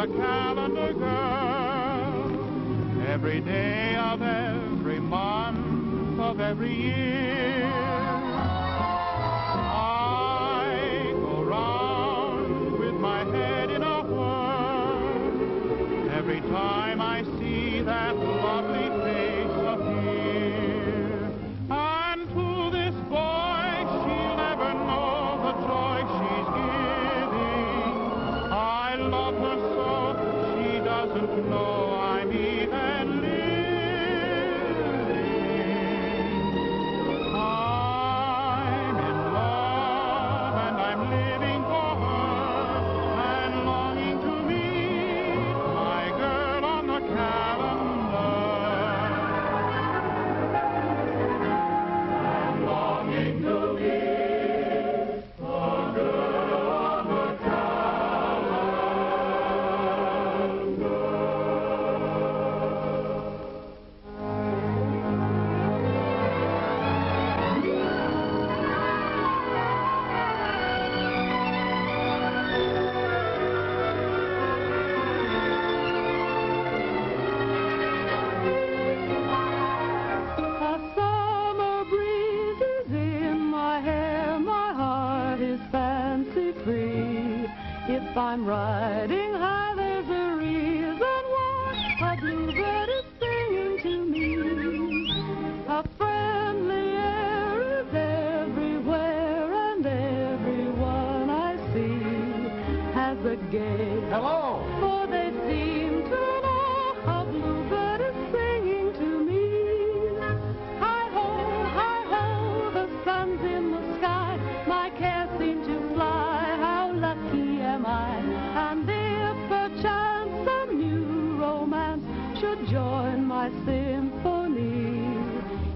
the calendar, girl, every day of every month of every year. I go round with my head in a whirl every time I see that lovely face appear. And to this boy she'll never know the joy she's giving. I love her so she doesn't know I'm even living. I'm in love and I'm living for her and longing to meet my girl on the calendar. I'm longing to meet the girl on the A summer breeze is in my hair, my heart is fancy free. If I'm riding high, there's a reason why a bluebird is singing to me. A friendly air is everywhere, and everyone I see has a gay. Hello. For they seem to know a bluebird is singing to me. Hi-ho, the sun's in the sky. My cares seem to fly. How lucky am I? And if perchance some new romance should join my symphony,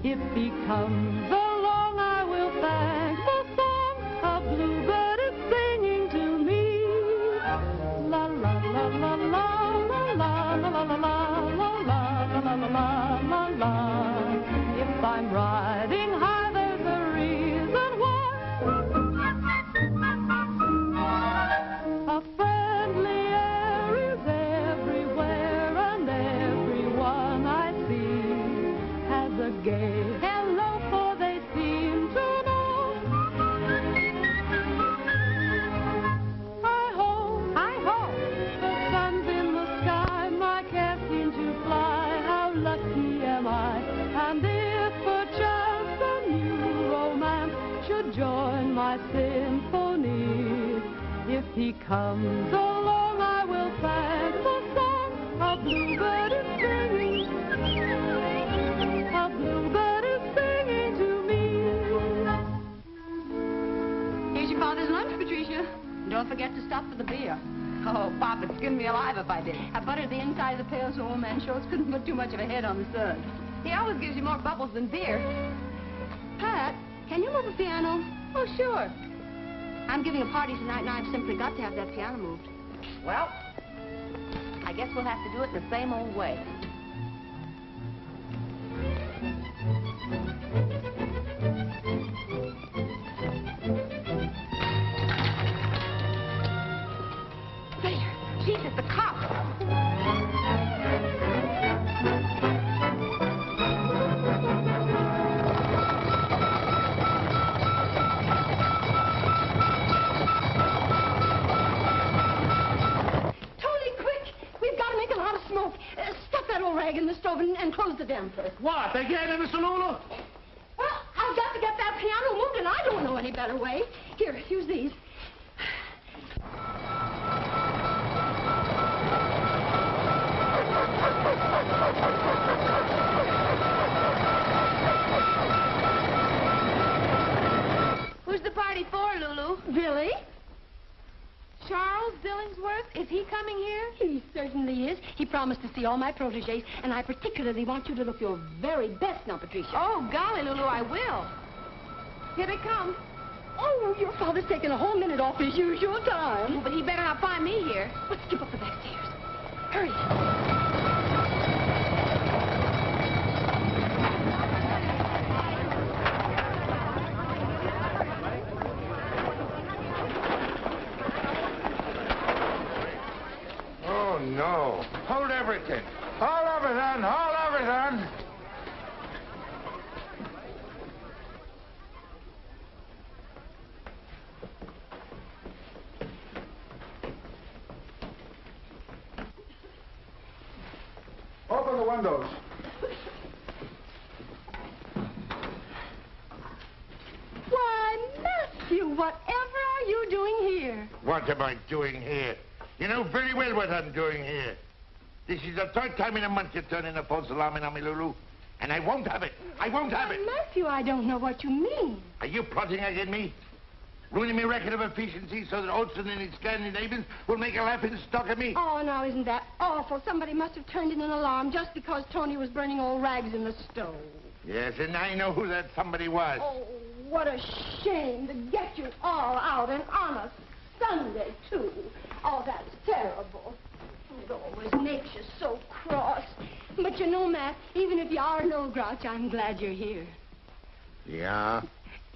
if he comes along, I will thank the song a bluebird is singing to me. La la la la la la la la la la la la la la la la. If I'm riding high, there's a reason why. A friendly air is everywhere, and everyone I see has a gay hello, for they seem to know. Hi-ho, the sun's in the sky. My cares seem to fly. How lucky am I? And if perchance a new romance should join my symphony, if he comes along, I will thank the song a bluebird is singing. A bluebird is singing to me. Here's your father's lunch, Patricia. Don't forget to stop for the beer. Oh, Pop, it'd skin me alive if I did. I buttered the inside of the pail so old man Schultz couldn't put too much of a head on the sun. He always gives you more bubbles than beer. Pat, can you move a piano? Oh, sure. I'm giving a party tonight, and I've simply got to have that piano moved. Well, I guess we'll have to do it the same old way. There, Jesus, the cop. Stuff that old rag in the stove and close the damper. What? Again, Mr. Lulu? Well, I've got to get that piano moved, and I don't know any better way. Here, use these. Who's the party for, Lulu? Billy. Charles Dillingsworth? Is he coming here? He certainly is. He promised to see all my protégés, and I particularly want you to look your very best now, Patricia. Oh, golly, Lulu, I will. Here they come. Oh, your father's taking a whole minute off his usual time. Oh, but he better not find me here. Let's skip up the back stairs. Hurry. Oh, no. Hold everything. Hold everything. Hold everything. Open the windows. Why, Matthew, whatever are you doing here? What am I doing here? You know very well what I'm doing here. This is the third time in a month you're turning a false alarm on me, Lulu. And I won't have it. I won't have it. Matthew, I don't know what you mean. Are you plotting against me? Ruining my record of efficiency so that Olson and his Scandinavians will make a laughing stock of me? Oh, now, isn't that awful? Somebody must have turned in an alarm just because Tony was burning old rags in the stove. Yes, and I know who that somebody was. Oh, what a shame to get you all out and on a Sunday, too. Oh, that's terrible. It always makes you so cross. But you know, Matt, even if you are no grouch, I'm glad you're here. Yeah?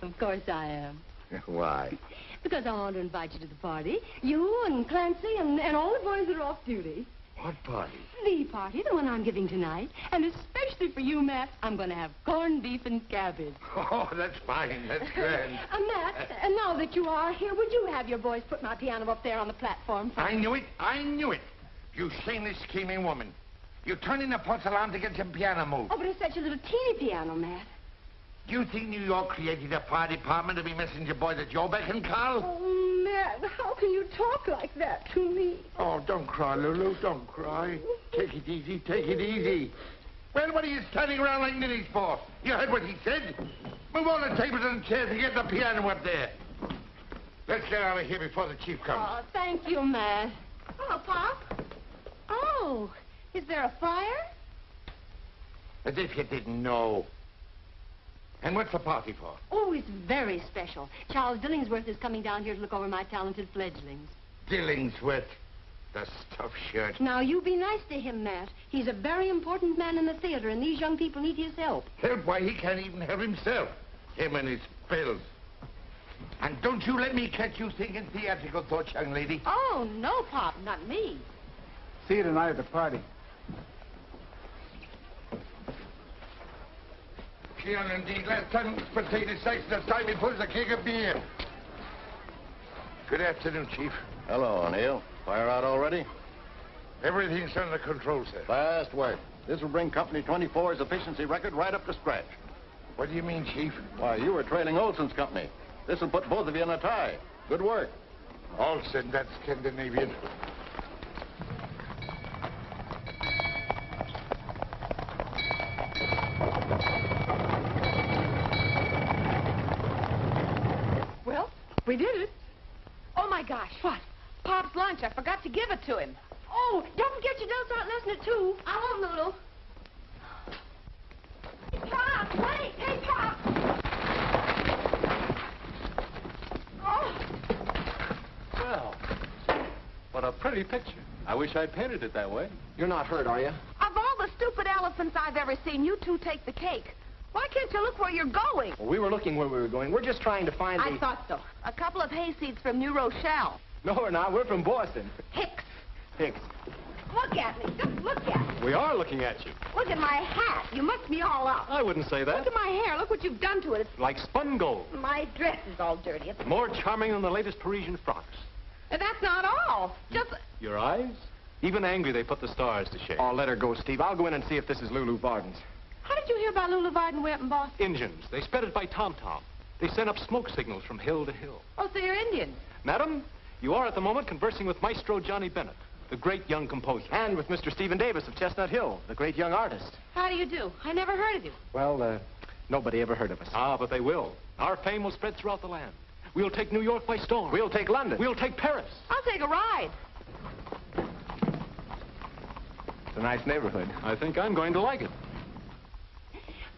Of course I am. Why? Because I want to invite you to the party. You and Clancy and all the boys that are off duty. What party? The party, the one I'm giving tonight. And especially for you, Matt, I'm going to have corned beef and cabbage. Oh, that's fine. That's grand. Matt, and now that you are here, would you have your boys put my piano up there on the platform? I knew it. I knew it. You shameless, scheming woman. You turned in a false alarm to get some piano moved. Oh, but it's such a little teeny piano, Matt. Do you think New York created a fire department to be messenger boys at your beck and call? Oh, Matt, how can you talk like that to me? Oh, don't cry, Lulu. Don't cry. Take it easy. Take it easy. Well, what are you standing around like ninnies for? You heard what he said. Move all the tables and chairs and get the piano up there. Let's get out of here before the chief comes. Oh, thank you, Matt. Hello, Pop. Oh, is there a fire? As if you didn't know. And what's the party for? Oh, it's very special. Charles Dillingsworth is coming down here to look over my talented fledglings. Dillingsworth. The stuffed shirt. Now, you be nice to him, Matt. He's a very important man in the theater, and these young people need his help. Help? Why, he can't even help himself. Him and his bills. And don't you let me catch you thinking theatrical thoughts, young lady. Oh, no, Pop, not me. See you tonight at the party. Cleon, indeed. Last time potato sacks, this time he pulls a keg of beer. Good afternoon, Chief. Hello, O'Neill. Fire out already? Everything's under control, sir. Fast work. This will bring Company 24's efficiency record right up to scratch. What do you mean, Chief? Why, you were trailing Olson's company. This will put both of you in a tie. Good work. Olson, that's Scandinavian. Well, we did it. Oh, my gosh. What? Pop's lunch. I forgot to give it to him. Oh, don't forget your adults aren't listening, too. I won't, Lulu. Pop, wait! Hey, Pop! Oh! Well, what a pretty picture. I wish I'd painted it that way. You're not hurt, are you? Of all the stupid elephants I've ever seen, you two take the cake. Why can't you look where you're going? Well, we were looking where we were going. We're just trying to find I thought so. A couple of hayseeds from New Rochelle. No, we're not. We're from Boston. Hicks. Hicks. Look at me. Just look at me. We are looking at you. Look at my hat. You must be all up. I wouldn't say that. Look at my hair. Look what you've done to it. It's Like spun gold. my dress is all dirty. More charming than the latest Parisian frocks. And that's not all. Just... Your eyes? Even angry, they put the stars to shame. Oh, let her go, Steve. I'll go in and see if this is Lulu Varden's. How did you hear about Lulu Varden way up in Boston? Indians. They spread it by tom-tom. They sent up smoke signals from hill to hill. Oh, so you're Indian. Madam, you are at the moment conversing with Maestro Johnny Bennett, the great young composer. And with Mr. Stephen Davis of Chestnut Hill, the great young artist. How do you do? I never heard of you. Well, nobody ever heard of us. Ah, but they will. Our fame will spread throughout the land. We'll take New York by storm. We'll take London. We'll take Paris. I'll take a ride. It's a nice neighborhood. I think I'm going to like it.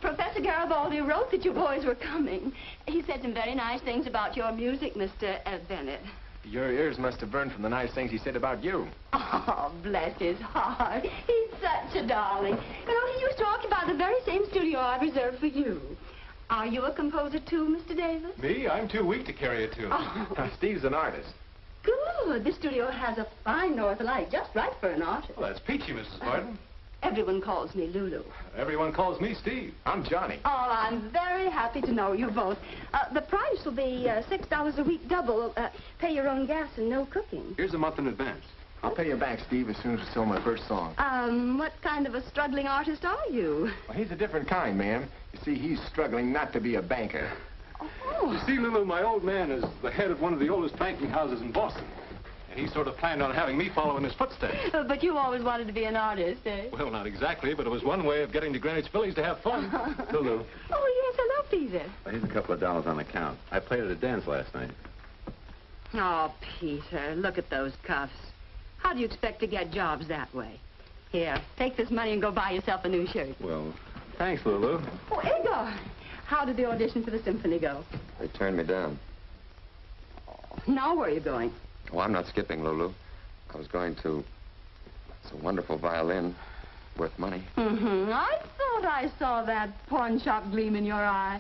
Professor Garibaldi wrote that you boys were coming. He said some very nice things about your music, Mr. Bennett. Your ears must have burned from the nice things he said about you. Oh, bless his heart. He's such a darling. You know, he used to occupy the very same studio I've reserved for you. Are you a composer, too, Mr. Davis? Me? I'm too weak to carry a tune. Oh. Steve's an artist. Good. This studio has a fine north light, just right for an artist. Well, that's peachy, Mrs. Martin. Everyone calls me Lulu. Everyone calls me Steve. I'm Johnny. Oh, I'm very happy to know you both. The price will be $6 a week double. Pay your own gas and no cooking. Here's a month in advance. I'll pay you back, Steve, as soon as I sell my first song. What kind of a struggling artist are you? Well, he's a different kind, ma'am. You see, he's struggling not to be a banker. Oh. You see, Lulu, my old man is the head of one of the oldest banking houses in Boston. And he sort of planned on having me follow in his footsteps. But you always wanted to be an artist, eh? Well, not exactly, but it was one way of getting to Greenwich Village to have fun. Lulu. Oh, yes, hello, Peter. Here's a couple of dollars on account. I played at a dance last night. Oh, Peter, look at those cuffs. How do you expect to get jobs that way? Here, take this money and go buy yourself a new shirt. Well, thanks, Lulu. Oh, Edgar, how did the audition for the symphony go? They turned me down. Now where are you going? Oh, I'm not skipping, Lulu. I was going to... It's a wonderful violin. Worth money. I thought I saw that pawn shop gleam in your eye.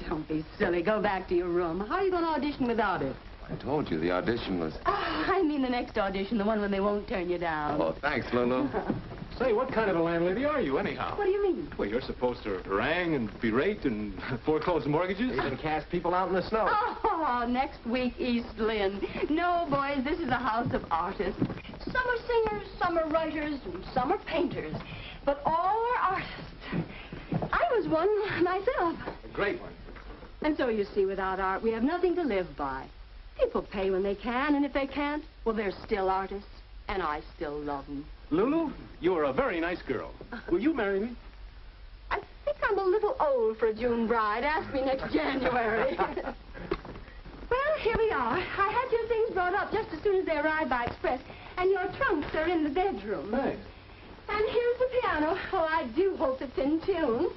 Don't be silly. Go back to your room. How are you going to audition without it? I told you the audition was... Oh, I mean the next audition, the one when they won't turn you down. Oh, thanks, Lulu. Say, what kind of a landlady are you, anyhow? What do you mean? Well, you're supposed to harangue and berate and foreclose mortgages. Even cast people out in the snow. Oh, next week, East Lynn. No, boys, this is a house of artists. Some are singers, some are writers, and some are painters. But all are artists. I was one myself. A great one. And so, you see, without art, we have nothing to live by. People pay when they can, and if they can't, well, they're still artists. And I still love them. Lulu, you are a very nice girl. Will you marry me? I think I'm a little old for a June bride. Ask me next January. Well, here we are. I had your things brought up just as soon as they arrived by express, and your trunks are in the bedroom. Thanks. And here's the piano. Oh, I do hope it's in tune.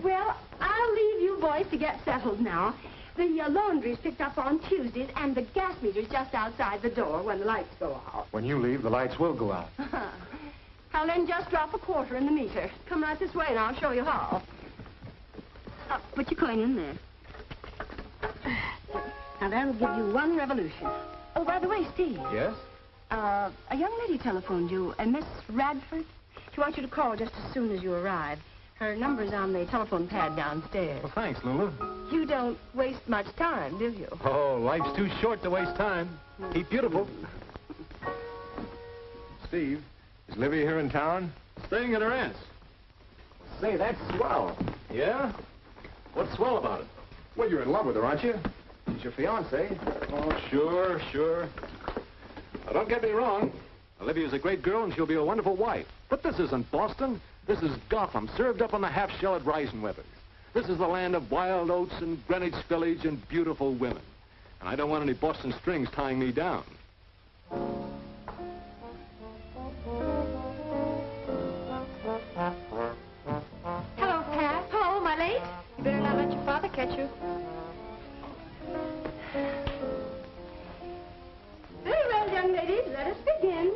Well, I'll leave you boys to get settled now. The laundry's picked up on Tuesdays, and the gas meter's just outside the door when the lights go out. When you leave, the lights will go out. I'll then just drop a quarter in the meter. Come right this way, and I'll show you how. Put your coin in there. Now, that'll give you one revolution. Oh, by the way, Steve. Yes? A young lady telephoned you, Miss Radford. She wants you to call just as soon as you arrive. Her number's on the telephone pad downstairs. Well, thanks, Lulu. You don't waste much time, do you? Oh, life's too short to waste time. Keep beautiful. Steve, is Livy here in town? Staying at her aunt's. Say, that's swell. Yeah? What's swell about it? Well, you're in love with her, aren't you? She's your fiancée. Oh, sure. Now, don't get me wrong. Olivia's a great girl, and she'll be a wonderful wife. But this isn't Boston. This is Gotham, served up on the half-shell at Reisenweber's. This is the land of wild oats and Greenwich Village and beautiful women. And I don't want any Boston strings tying me down. Hello, Pat. Hello, am I late? You better not let your father catch you. Very well, young ladies, let us begin.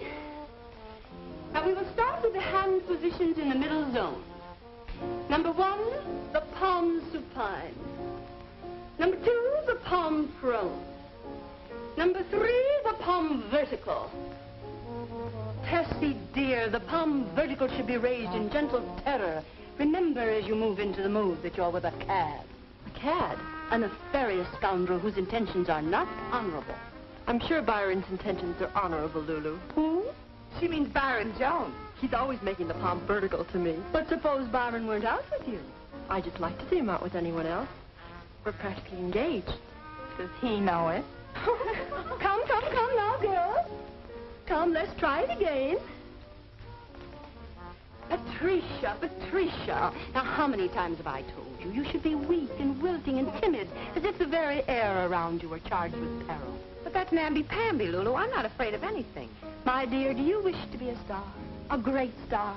Now, we will start with the hand positions in the middle zone. Number 1, the palm supine. Number 2, the palm prone. Number 3, the palm vertical. Tessie, dear, the palm vertical should be raised in gentle terror. Remember as you move into the move that you're with a cad. A cad? A nefarious scoundrel whose intentions are not honorable. I'm sure Byron's intentions are honorable, Lulu. Who? She means Byron Jones. He's always making the palm vertical to me. But suppose Byron weren't out with you. I just like to see him out with anyone else. We're practically engaged. Does he know it? Come now, girls. Come, let's try it again. Patricia. Now, how many times have I told you? You should be weak and wilting and timid, as if the very air around you were charged with peril. But that's namby-pamby, Lulu. I'm not afraid of anything. My dear, do you wish to be a star? A great star?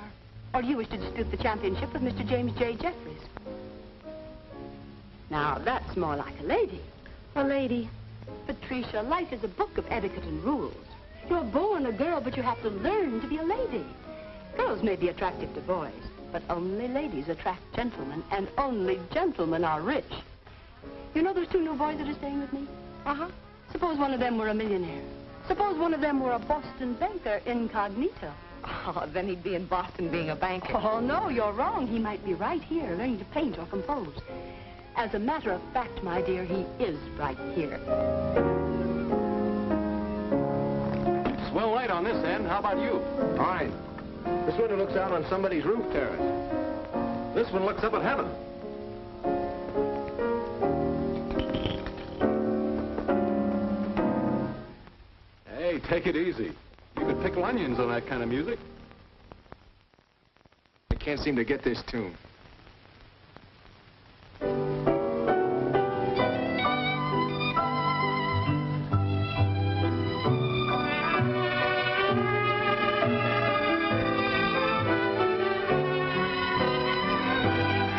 Or do you wish to dispute the championship with Mr. James J. Jeffries? Now, that's more like a lady. A lady. Patricia, life is a book of etiquette and rules. You're born a girl, but you have to learn to be a lady. Girls may be attractive to boys, but only ladies attract gentlemen, and only gentlemen are rich. You know those 2 new boys that are staying with me? Uh-huh. Suppose one of them were a millionaire. Suppose one of them were a Boston banker incognito. Oh, then he'd be in Boston being a banker. Oh, no, you're wrong. He might be right here learning to paint or compose. As a matter of fact, my dear, he is right here. Swell light on this end. How about you? All right. This window looks out on somebody's roof terrace. This one looks up at heaven. Hey, take it easy. You could pickle onions on that kind of music. I can't seem to get this tune.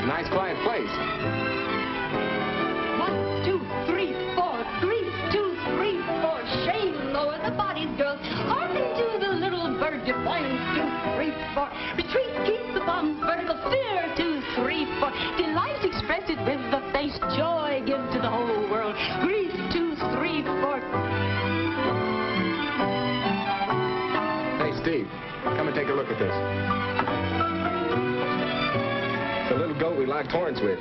Nice quiet place. 1, 2, 3, 4. 3, 2, 3, 4. Shame lower the bodies, girls. Hearken to the little bird defines. 2, 3, 4. Retreat, keep the bombs vertical. Fear, 2, 3, 4. Delight express it with the face. Joy give to the whole world. Grief, 2, 3, 4. Hey, Steve, come and take a look at this. The little goat we locked horns with.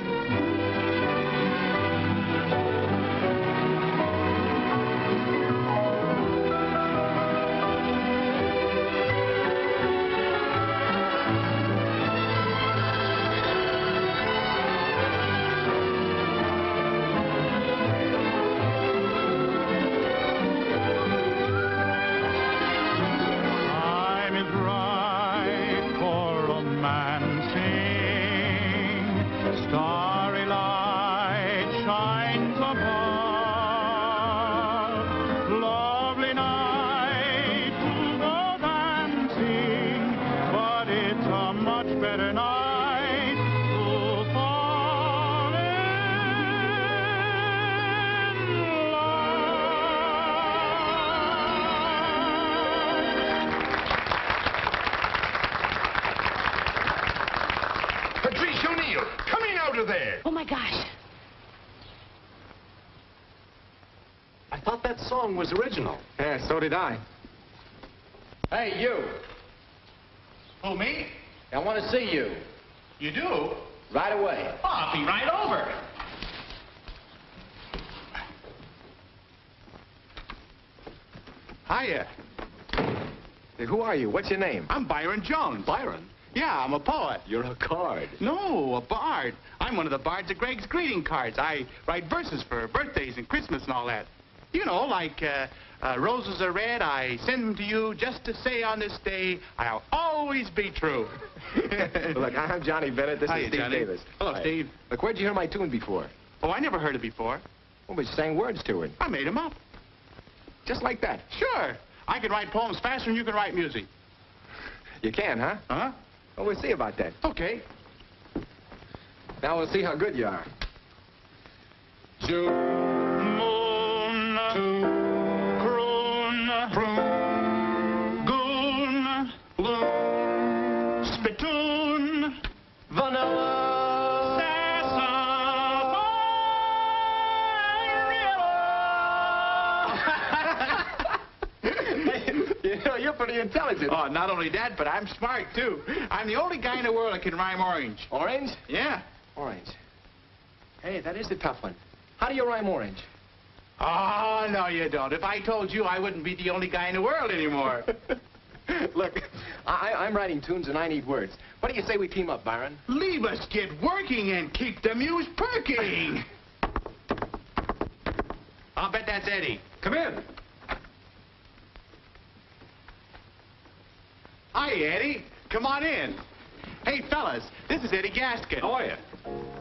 Time is right for romancing. Starry light shines above. Lovely night to go dancing, but it's a much better night to fall in Patrice O'Neill, coming out of there. Oh, my gosh. I thought that song was original. Yeah, so did I. Hey, you. Who, me? I want to see you. You do? Right away. Oh, I'll be right over. Hiya. Hey, who are you? What's your name? I'm Byron Jones. Byron, Yeah, I'm a poet. you're a card. No, a bard. I'm one of the bards of Greg's greeting cards. I write verses for birthdays and Christmas and all that. You know, like roses are red, I send them to you just to say on this day, I'll always be true. Look, I'm Johnny Bennett. This Hiya, is Steve Johnny. Davis. Hello, Hi. Steve. Look, where'd you hear my tune before? Oh, I never heard it before. Well, we sang words to it. I made them up. Just like that. Sure. I can write poems faster than you can write music. You can, huh? Huh? Well, we'll see about that. Okay. Now we'll see how good you are. Moon, croon, goon, loon, spittoon, Vanilla. You know, you're pretty intelligent. Oh, not only that, but I'm smart, too. I'm the only guy in the world that can rhyme orange. Orange? Yeah. Orange. Hey, that is a tough one. How do you rhyme orange? Oh, no, you don't. If I told you, I wouldn't be the only guy in the world anymore. Look, I'm writing tunes and I need words. What do you say we team up, Byron? Leave us get working and keep the muse perking. I'll bet that's Eddie. Come in. Hi, Eddie. Come on in. Hey, fellas, this is Eddie Gaskin. How are you?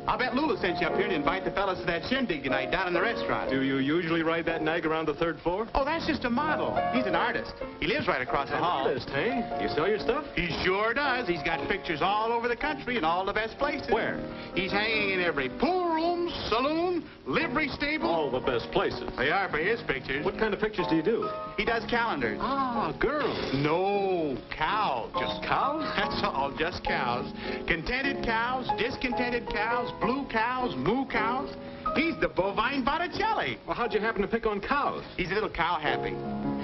I'll bet Lula sent you up here to invite the fellas to that shindig tonight down in the restaurant. Do you usually ride that nag around the third floor? Oh, that's just a model. He's an artist. He lives right across the hall. Artist, hey? You sell your stuff? He sure does. He's got pictures all over the country in all the best places. Where? He's hanging in every pool room, saloon, livery stable. All the best places. They are for his pictures. What kind of pictures do you do? He does calendars. Ah, girls. No, cows. Just Cows? That's all, just cows. Contented cows, discontented cows, blue cows, moo cows. He's the bovine Botticelli. Well, how'd you happen to pick on cows? He's a little cow happy.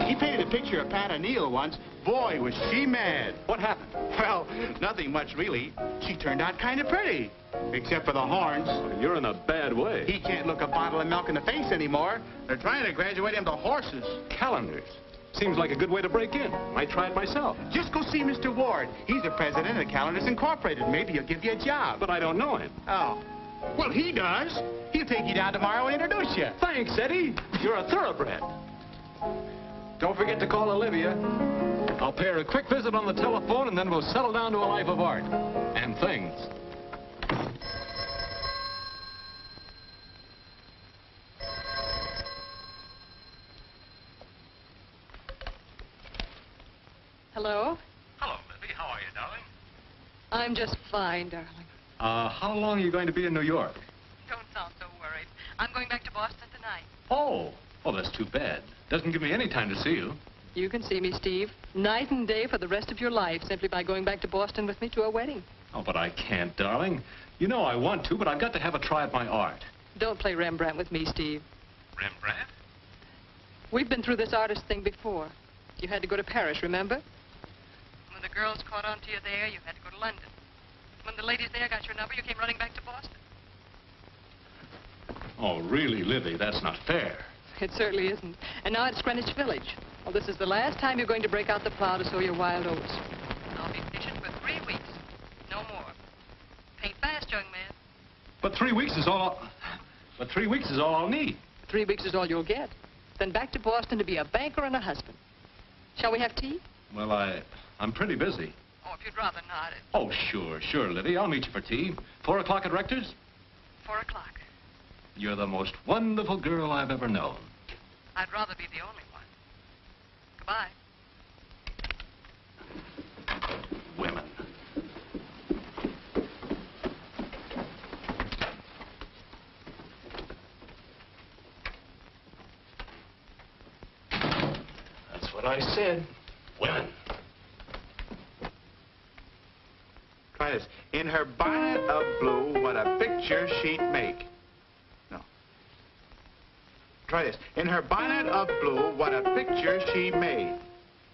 He painted a picture of Pat O'Neill once. Boy, was she mad. What happened? Well, nothing much, really. She turned out kind of pretty. Except for the horns. Well, you're in a bad way. He can't look a bottle of milk in the face anymore. They're trying to graduate him to horses. Calendars. Seems like a good way to break in. Might try it myself. Just go see Mr. Ward. He's the president of Calendars Incorporated. Maybe he'll give you a job. But I don't know him. Oh. Well, he does. He'll take you down tomorrow and introduce you. Thanks, Eddie. You're a thoroughbred. Don't forget to call Olivia. I'll pay her a quick visit on the telephone, and then we'll settle down to a life of art. And things. Hello? Hello, Libby. How are you, darling? I'm just fine, darling. How long are you going to be in New York? Don't sound so worried. I'm going back to Boston tonight. Oh, that's too bad. Doesn't give me any time to see you. You can see me, Steve, night and day for the rest of your life, simply by going back to Boston with me to a wedding. Oh, but I can't, darling. You know I want to, but I've got to have a try at my art. Don't play Rembrandt with me, Steve. Rembrandt? We've been through this artist thing before. You had to go to Paris, remember? When the girls caught on to you there, you had to go to London. When the ladies there got your number, you came running back to Boston. Oh, really, Libby, that's not fair. It certainly isn't. And now it's Greenwich Village. Well, this is the last time you're going to break out the plow to sow your wild oats. I'll be patient for 3 weeks. No more. Paint fast, young man. But 3 weeks is all I'll need. 3 weeks is all you'll get. Then back to Boston to be a banker and a husband. Shall we have tea? Well, I'm pretty busy. Oh, if you'd rather not. Oh, sure, Libby. I'll meet you for tea. 4 o'clock at Rector's? 4 o'clock. You're the most wonderful girl I've ever known. I'd rather be the only one. Goodbye. Women. That's what I said. Women. Try this. In her bonnet of blue, what a picture she'd make. No. Try this. In her bonnet of blue, what a picture she made.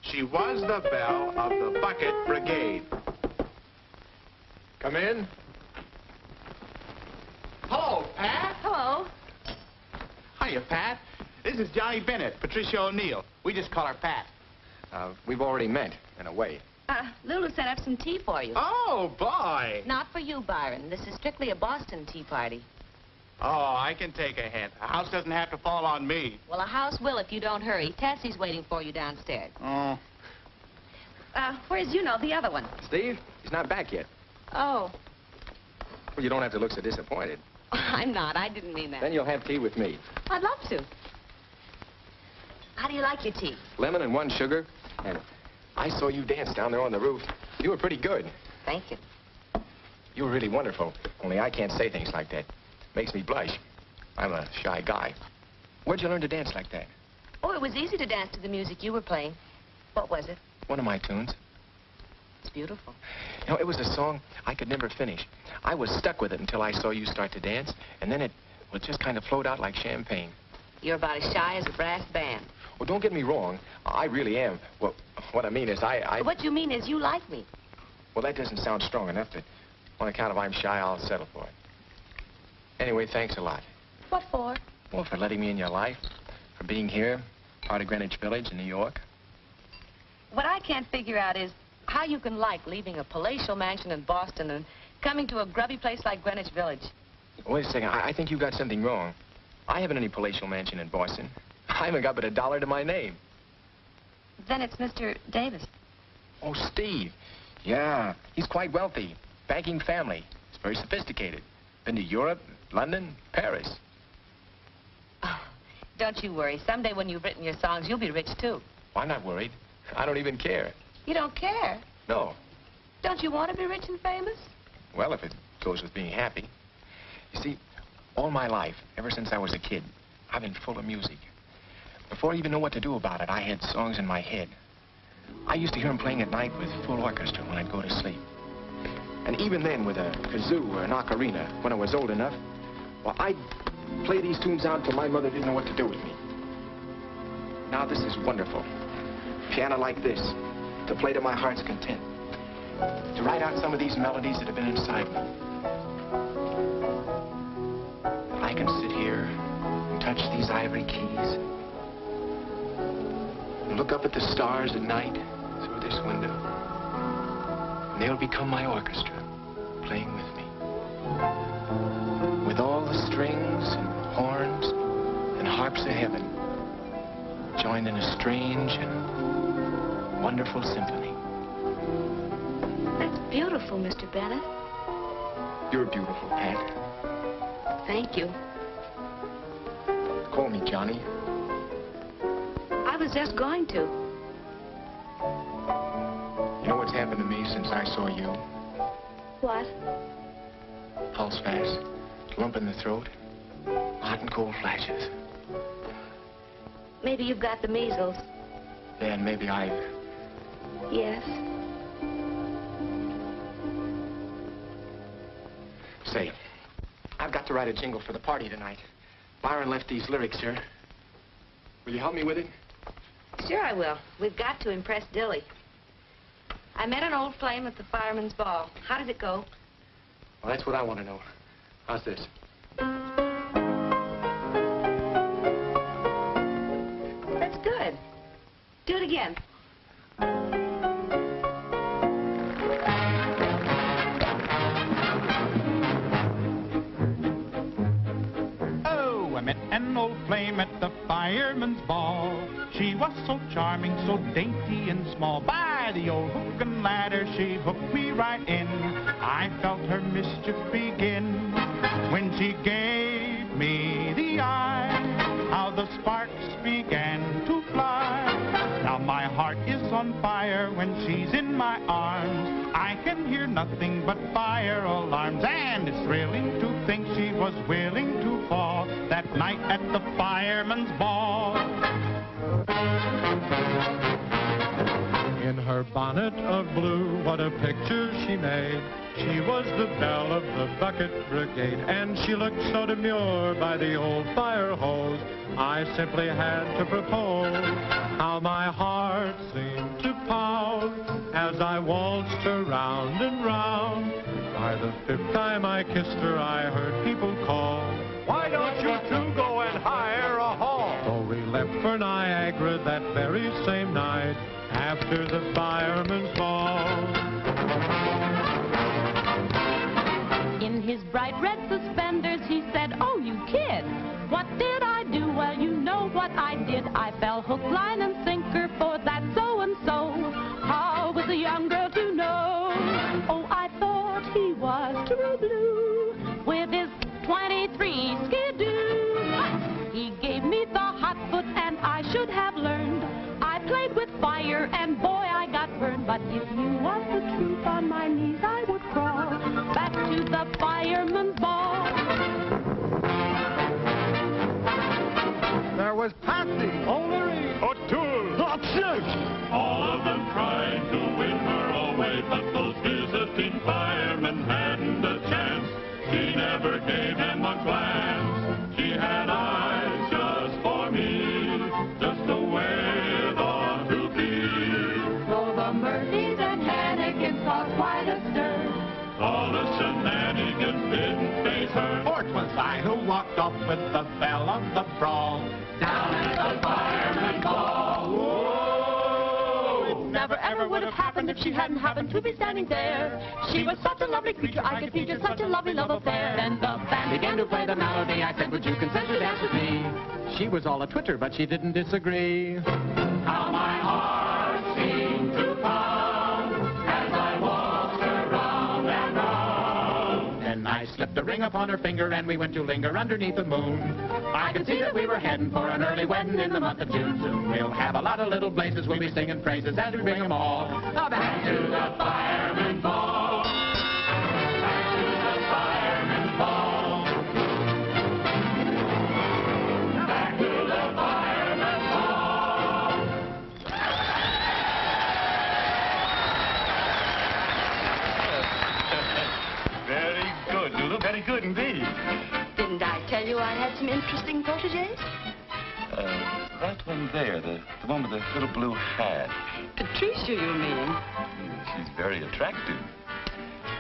She was the belle of the bucket brigade. Come in. Hello, Pat. Hello. Hiya, Pat. This is Johnny Bennett, Patricia O'Neill. We just call her Pat. We've already met, in a way. Lulu set up some tea for you. Oh, boy. Not for you, Byron. This is strictly a Boston tea party. Oh, I can take a hint. A house doesn't have to fall on me. Well, a house will if you don't hurry. Tessie's waiting for you downstairs. Oh. Where's the other one? Steve, he's not back yet. Oh. Well, you don't have to look so disappointed. I'm not. I didn't mean that. Then you'll have tea with me. I'd love to. How do you like your tea? Lemon and 1 sugar. And I saw you dance down there on the roof. You were pretty good. Thank you. You were really wonderful. Only I can't say things like that. Makes me blush. I'm a shy guy. Where'd you learn to dance like that? Oh, it was easy to dance to the music you were playing. What was it? One of my tunes. It's beautiful. You know, it was a song I could never finish. I was stuck with it until I saw you start to dance, and then it just kind of flowed out like champagne. You're about as shy as a brass band. Well, don't get me wrong. I really am. Well, what I mean is What you mean is you like me. Well, that doesn't sound strong enough. That on account of I'm shy, I'll settle for it. Anyway, thanks a lot. What for? Well, for letting me in your life, for being here, part of Greenwich Village in New York. What I can't figure out is how you can like leaving a palatial mansion in Boston and coming to a grubby place like Greenwich Village. Wait a second. I think you got something wrong. I haven't any palatial mansion in Boston. I haven't got but $1 to my name. Then it's Mr. Davis. Oh, Steve. Yeah, he's quite wealthy. Banking family. He's very sophisticated. Been to Europe, London, Paris. Oh, don't you worry. Someday when you've written your songs, you'll be rich, too. Well, I'm not worried. I don't even care. You don't care? No. Don't you want to be rich and famous? Well, if it goes with being happy. You see, all my life, ever since I was a kid, I've been full of music. Before I even know what to do about it, I had songs in my head. I used to hear them playing at night with full orchestra when I'd go to sleep. And even then, with a kazoo or an ocarina, when I was old enough, well, I'd play these tunes out until my mother didn't know what to do with me. Now this is wonderful. Piano like this, to play to my heart's content. To write out some of these melodies that have been inside me. I can sit here and touch these ivory keys and look up at the stars at night through this window. And they'll become my orchestra, playing with me. With all the strings and horns and harps of heaven, joined in a strange and wonderful symphony. That's beautiful, Mr. Bennett. You're beautiful, Pat. Thank you. Call me Johnny. I was just going to. You know what's happened to me since I saw you? What? Pulse fast, lump in the throat, hot and cold flashes. Maybe you've got the measles. Yeah, and maybe I've... Yes. Say, I've got to write a jingle for the party tonight. Byron left these lyrics here. Will you help me with it? Sure I will. We've got to impress Dilly. I met an old flame at the fireman's ball. How did it go? Well, that's what I want to know. How's this? That's good. Do it again. Oh, I met an old flame at the fireman's ball. She was so charming, so dainty and small. By the old hook and ladder, she hooked me right in. I felt her mischief begin when she gave me the eye. How the sparks began to fly. Now my heart is on fire when she's in my arms. I can hear nothing but fire alarms. And it's thrilling to think she was willing to fall that night at the fireman's ball. In her bonnet of blue, what a picture she made. She was the belle of the bucket brigade, and she looked so demure by the old fire hose. I simply had to propose. How my heart seemed to pound as I waltzed her round and round. By the fifth time I kissed her, I heard people call, "Why don't you two go and hire a hall?" So we left for Niagara that very same night after the fireman's ball. In his bright red suspenders, he said, "Oh, you kid, what did I do?" "Well, you know what I did. I fell hook, line, and sinker for that so-and-so. How was a young girl to know? Oh, I thought he was true blue with his 23 skidoo. He gave me the hot foot, and I should have learned. I played with fire, and boy, I got burned. But if you want the truth, on my knees I would crawl back to the fireman's ball." There was Patsy, O'Leary, O'Toole, All of them tried to win her away, but those visiting firemen hadn't a chance. She never gave him a glance. She had eyes just for me, just the way it ought to be. So the Murphys and Hannigans caused quite a stir. All the shenanigans didn't faze her. For 'twas I who walked off with the belle of the brawl down at the fireman's ball. Whoa! Never ever would have happened if she hadn't happened to be standing there. She was such a lovely creature, I could feature such a lovely love affair. Then the band began to play the melody. I said, "Would you consent to dance with me?" She was all a twitter, but she didn't disagree. How my heart seemed to pound as I walked her round and round. Then I slipped a ring upon her finger, and we went to linger underneath the moon. I could see that we were heading for an early wedding in the month of June. Soon we'll have a lot of little blazes. We'll be singing praises as we bring them all back to the fireman's ball. Back to the fireman's ball. Back to the fireman's ball. Very good, Lulu. Very good indeed. Didn't I tell you I had some interesting protégés? That one there, the one with the little blue hat. Patricia, you mean? She's very attractive.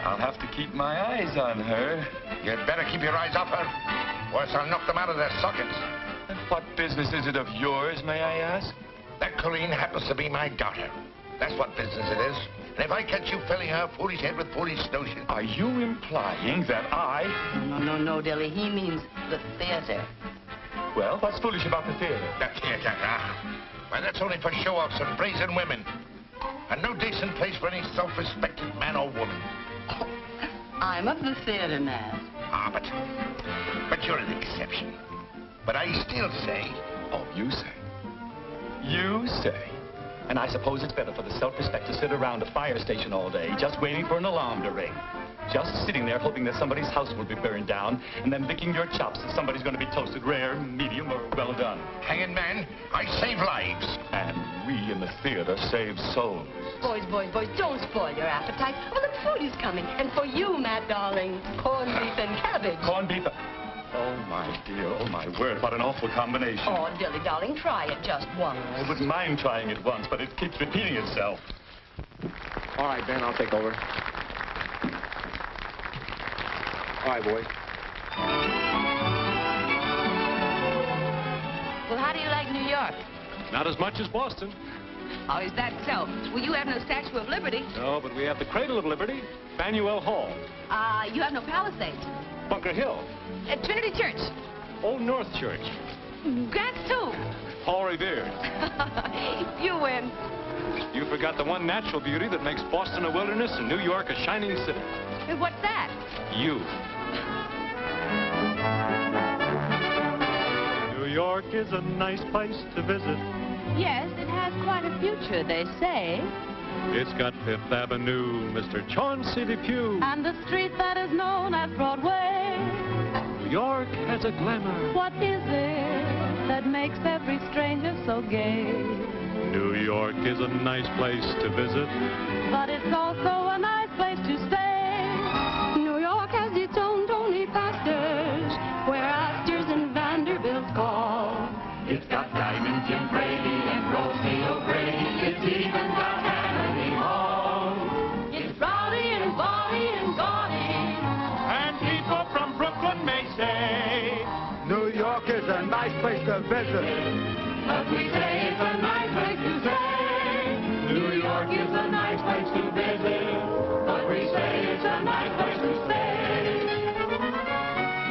I'll have to keep my eyes on her. You'd better keep your eyes off her, or else I'll knock them out of their sockets. What business is it of yours, may I ask? That Colleen happens to be my daughter. That's what business it is. And if I catch you filling her foolish head with foolish notions... Are you implying that I... No, Dilly. He means the theater. Well, what's foolish about the theater? The theater, Well, that's only for show-offs and brazen women. And no decent place for any self-respecting man or woman. Oh, I'm of the theater, Naz. But you're an exception. But I still say... Oh, you say? You say? And I suppose it's better for the self-respect to sit around a fire station all day, just waiting for an alarm to ring. Just sitting there hoping that somebody's house will be burned down, and then licking your chops that somebody's going to be toasted rare, medium, or well done. Hanging man, I save lives. And we in the theater save souls. Boys, don't spoil your appetite. Well, the food is coming. And for you, Matt, darling, corned beef and cabbage. Corned beef... Oh, my dear, oh, my word, what an awful combination. Oh, Dilly, darling, try it just once. I wouldn't mind trying it once, but it keeps repeating itself. All right, Ben, I'll take over. All right, boys. Well, how do you like New York? Not as much as Boston. Oh, is that so? Well, you have no Statue of Liberty. No, but we have the Cradle of Liberty, Faneuil Hall. You have no Palisades. Bunker Hill. Trinity Church. Old North Church. Grant's Tomb. Paul Revere. You win. You forgot the one natural beauty that makes Boston a wilderness and New York a shining city. What's that? You. New York is a nice place to visit. Yes, it has quite a future, they say. It's got Fifth Avenue, Mr. Chauncey Depew. And the street that is known as Broadway. New York has a glamour. What is it that makes every stranger so gay? New York is a nice place to visit. But it's also a nice place to stay. New York has its own Tony pastors, where Astors and Vanderbilts call. It's got Diamond Jim Brady and Rosie O'Grady. It's even got Tammany Hall. It's rowdy and bawdy and gaudy. And people from Brooklyn may say, New York is a nice place to visit. But we say it's a nice place to stay. New York is a nice place to visit. But we say it's a nice place to stay.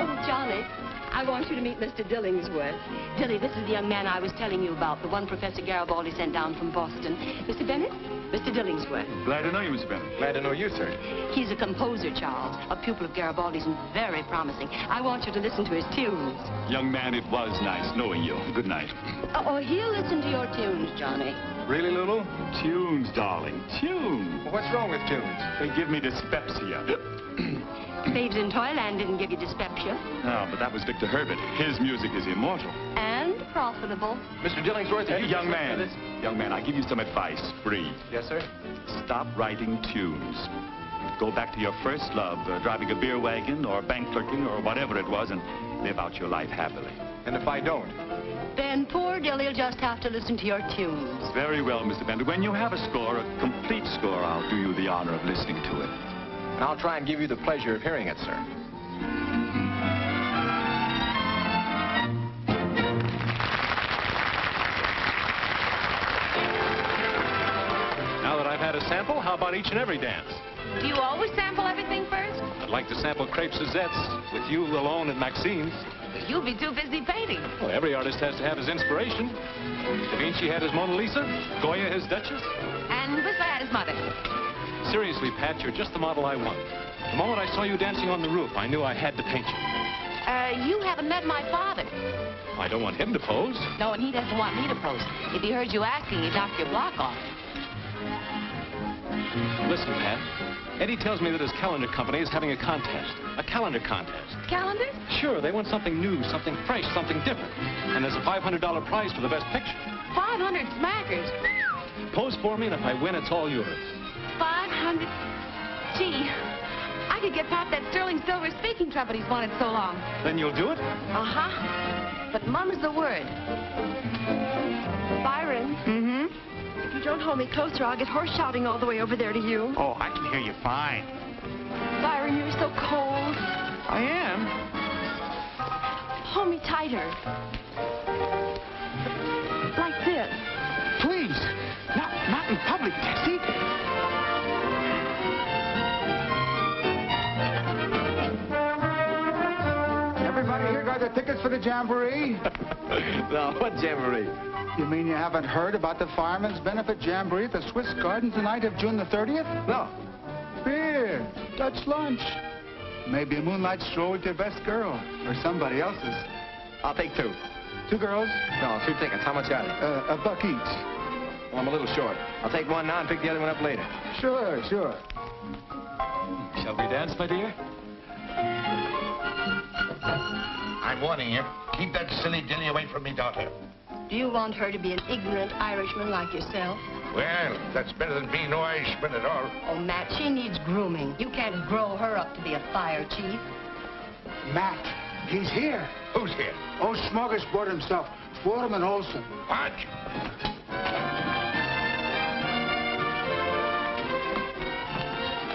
Oh, Johnny, I want you to meet Mr. Dillingsworth. Dilly, this is the young man I was telling you about, the one Professor Garibaldi sent down from Boston. Mr. Bennett, Mr. Dillingsworth. Glad to know you, Mr. Bennett. Glad to know you, sir. He's a composer, Charles, a pupil of Garibaldi's and very promising. I want you to listen to his tunes. Young man, it was nice knowing you. Good night. Oh, he'll listen to your tunes, Johnny. Really, Lulu? Tunes, darling, tunes. Well, what's wrong with tunes? They give me dyspepsia. Babes in Toyland didn't give you dyspepsia. No, but that was Victor Herbert. His music is immortal. And profitable. Mr. Dillingsworth, Hey, young man, I give you some advice, free. Yes, sir? Stop writing tunes. Go back to your first love, driving a beer wagon or bank clerking or whatever it was, and live out your life happily. And if I don't? Then poor Dilly'll just have to listen to your tunes. Very well, Mr. Bender. When you have a score, a complete score, I'll do you the honor of listening to it. And I'll try and give you the pleasure of hearing it, sir. Now that I've had a sample, how about each and every dance? Do you always sample everything first? I'd like to sample Crepe Suzette's with you alone at Maxine's. You'll be too busy painting. Well, every artist has to have his inspiration. Da Vinci had his Mona Lisa, Goya his Duchess. And Whistler had his mother. Seriously, Pat, you're just the model I want. The moment I saw you dancing on the roof, I knew I had to paint you. You haven't met my father. I don't want him to pose. No, and he doesn't want me to pose. If he heard you acting, he'd knock your block off. Listen, Pat. Eddie tells me that his calendar company is having a contest. A calendar contest. Calendar? Sure, they want something new, something fresh, something different. And there's a $500 prize for the best picture. 500 smackers. Pose for me, and if I win, it's all yours. 500. Gee, I could get Pop that sterling silver speaking trumpet he's wanted so long. Then you'll do it? Uh-huh. But mum's the word. Byron, Mm-hmm. if you don't hold me closer, I'll get horse shouting all the way over there to you. Oh, I can hear you fine. Byron, you're so cold. I am. Hold me tighter. Like this. Please. Not in public, Tessie. Everybody here got their tickets for the jamboree? No, what jamboree? You mean you haven't heard about the Fireman's Benefit Jamboree at the Swiss Gardens the night of June the 30th? No. Beer, Dutch lunch. Maybe a moonlight stroll with your best girl, or somebody else's. I'll take 2. 2 girls? No, 2 tickets. How much are they? $1 each. Well, I'm a little short. I'll take one now and pick the other one up later. Sure. Shall we dance, my dear? I'm warning you. Keep that silly dilly away from me, daughter. Do you want her to be an ignorant Irishman like yourself? Well, that's better than being no Irishman at all. Oh, Matt, she needs grooming. You can't grow her up to be a fire chief. Matt, he's here. Who's here? Old smorgasbord himself, Foreman Olson. What?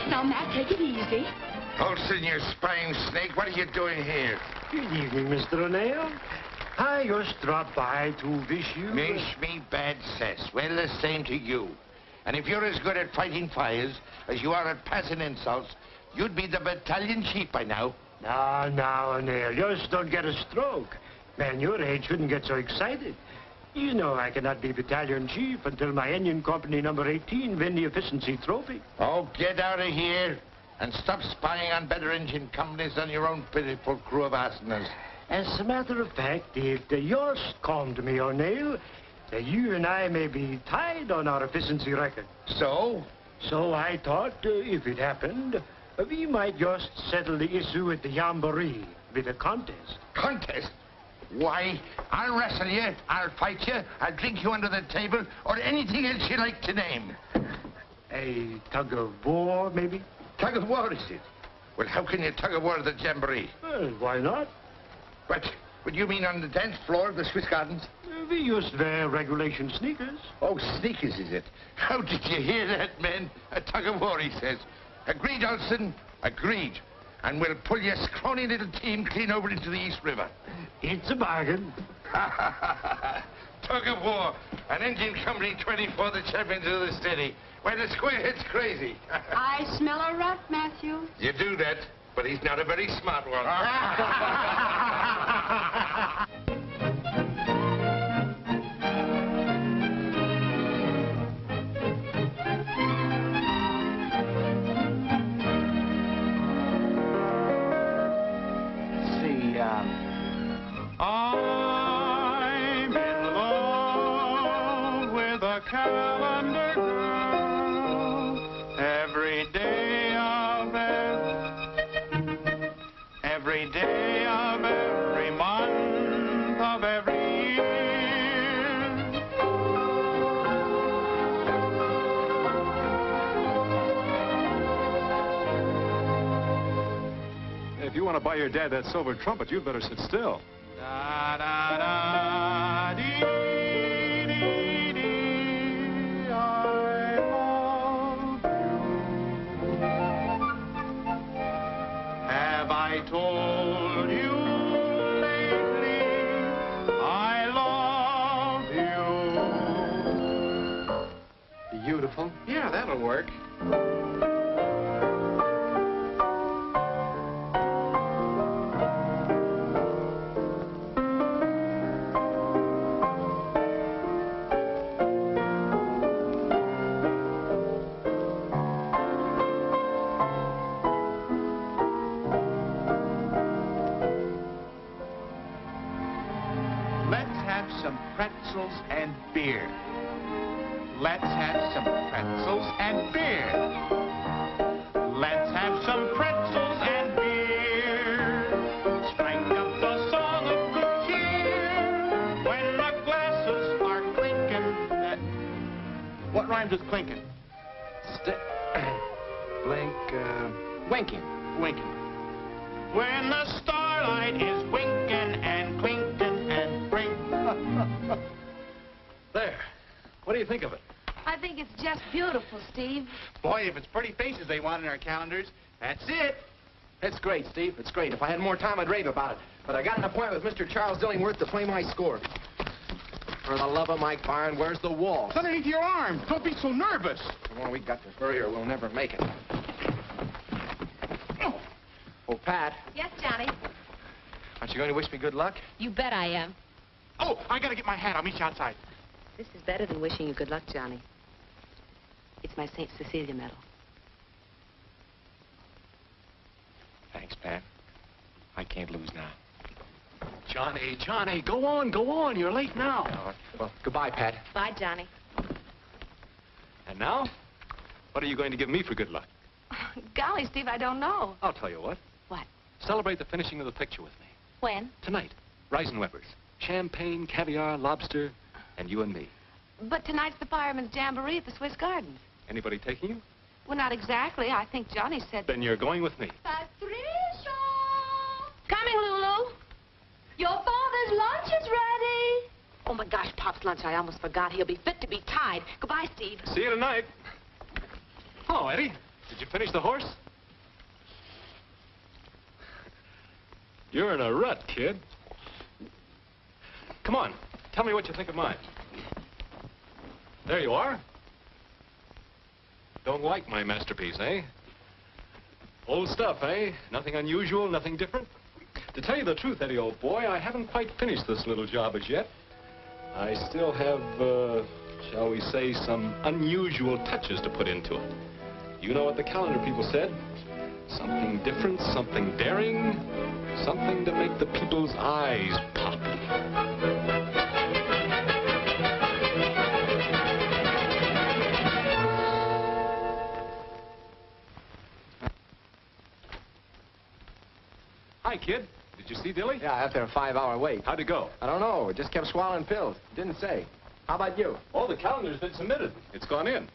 Now, Matt, take it easy. Olson, you spying snake, what are you doing here? Good evening, Mr. O'Neill. I just dropped by to wish you... Wish me bad cess. Well, the same to you. And if you're as good at fighting fires as you are at passing insults, you'd be the battalion chief by now. Now, O'Neill, just don't get a stroke. Man your age shouldn't get so excited. You know I cannot be battalion chief until my engine company number 18 win the efficiency trophy. Oh, get out of here and stop spying on better engine companies than your own pitiful crew of arsenals. As a matter of fact, if the yours come to me, O'Neill, you and I may be tied on our efficiency record. So? So I thought, if it happened, we might just settle the issue at the jamboree with a contest. Contest? Why, I'll wrestle you, I'll fight you, I'll drink you under the table, or anything else you like to name. A tug of war, maybe? Tug of war, is it? Well, how can you tug of war at the jamboree? Well, why not? But you mean on the dance floor of the Swiss Gardens? We just wear regulation sneakers. Oh, sneakers, is it? How did you hear that, men? A tug of war, he says. Agreed, Olson, agreed. And we'll pull your scrawny little team clean over into the East River. It's a bargain. Tug of war, an engine company 24, the champions of the city. Why, the squarehead's crazy. I smell a rat, Matthew. You do that, but he's not a very smart one. I'm in love with a calendar girl. Every day of every month of every year. If you want to buy your dad that silver trumpet, you'd better sit still. Da da da dee dee dee. I love you. Have I told you lately I love you? Beautiful. Yeah, that'll work. Some pretzels and beer. Let's have some pretzels and beer. Let's have some pretzels and beer. Strike up the song of good cheer when the glasses are clinking. What rhymes with clinking? Blink, Winking. Winking. When the starlight is winking and clinking and bring. There. What do you think of it? I think it's just beautiful, Steve. Boy, if it's pretty faces they want in our calendars, that's it. It's great, Steve. It's great. If I had more time, I'd rave about it. But I got an appointment with Mr. Charles Dillingworth to play my score. For the love of Mike Byron, where's the wall? It's underneath your arm. Don't be so nervous. Come on, we've got to hurry or we'll never make it. Oh, Pat. Yes, Johnny. Aren't you going to wish me good luck? You bet I am. Oh, I gotta get my hat. I'll meet you outside. This is better than wishing you good luck, Johnny. It's my St. Cecilia medal. Thanks, Pat. I can't lose now. Johnny, go on. You're late now. Well, goodbye, Pat. Bye, Johnny. And now, what are you going to give me for good luck? Golly, Steve, I don't know. I'll tell you what. What? Celebrate the finishing of the picture with me. When? Tonight. Reisenweber's. Champagne, caviar, lobster, and you and me. But tonight's the Fireman's Jamboree at the Swiss Gardens. Anybody taking you? Well, not exactly. I think Johnny said... Then you're going with me. Patricia! Coming, Lulu. Your father's lunch is ready. Oh, my gosh, Pop's lunch. I almost forgot. He'll be fit to be tied. Goodbye, Steve. See you tonight. Oh, Eddie, did you finish the horse? You're in a rut, kid. Come on, tell me what you think of mine. There you are. Don't like my masterpiece, eh? Old stuff, eh? Nothing unusual, nothing different. To tell you the truth, Eddie, old boy, I haven't quite finished this little job as yet. I still have, shall we say, some unusual touches to put into it. You know what the calendar people said? Something different, something daring, something to make the people's eyes pop. Hi, kid. Did you see Dilly? Yeah, after a 5-hour wait. How'd it go? I don't know. It just kept swallowing pills. Didn't say. How about you? Oh, the calendar's been submitted. It's gone in.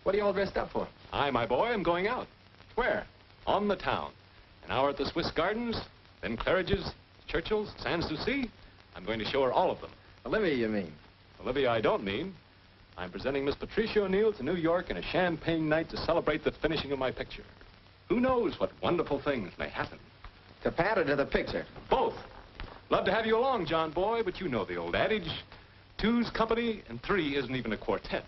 What are you all dressed up for? I, my boy, am going out. Where? On the town. An hour at the Swiss Gardens, then Claridge's, Churchill's, Sans Souci. I'm going to show her all of them. Olivia, you mean? Olivia, I don't mean. I'm presenting Miss Patricia O'Neill to New York in a champagne night to celebrate the finishing of my picture. Who knows what wonderful things may happen. To Pat or to the picture? Both. Love to have you along, John boy, but you know the old adage. Two's company and three isn't even a quartet.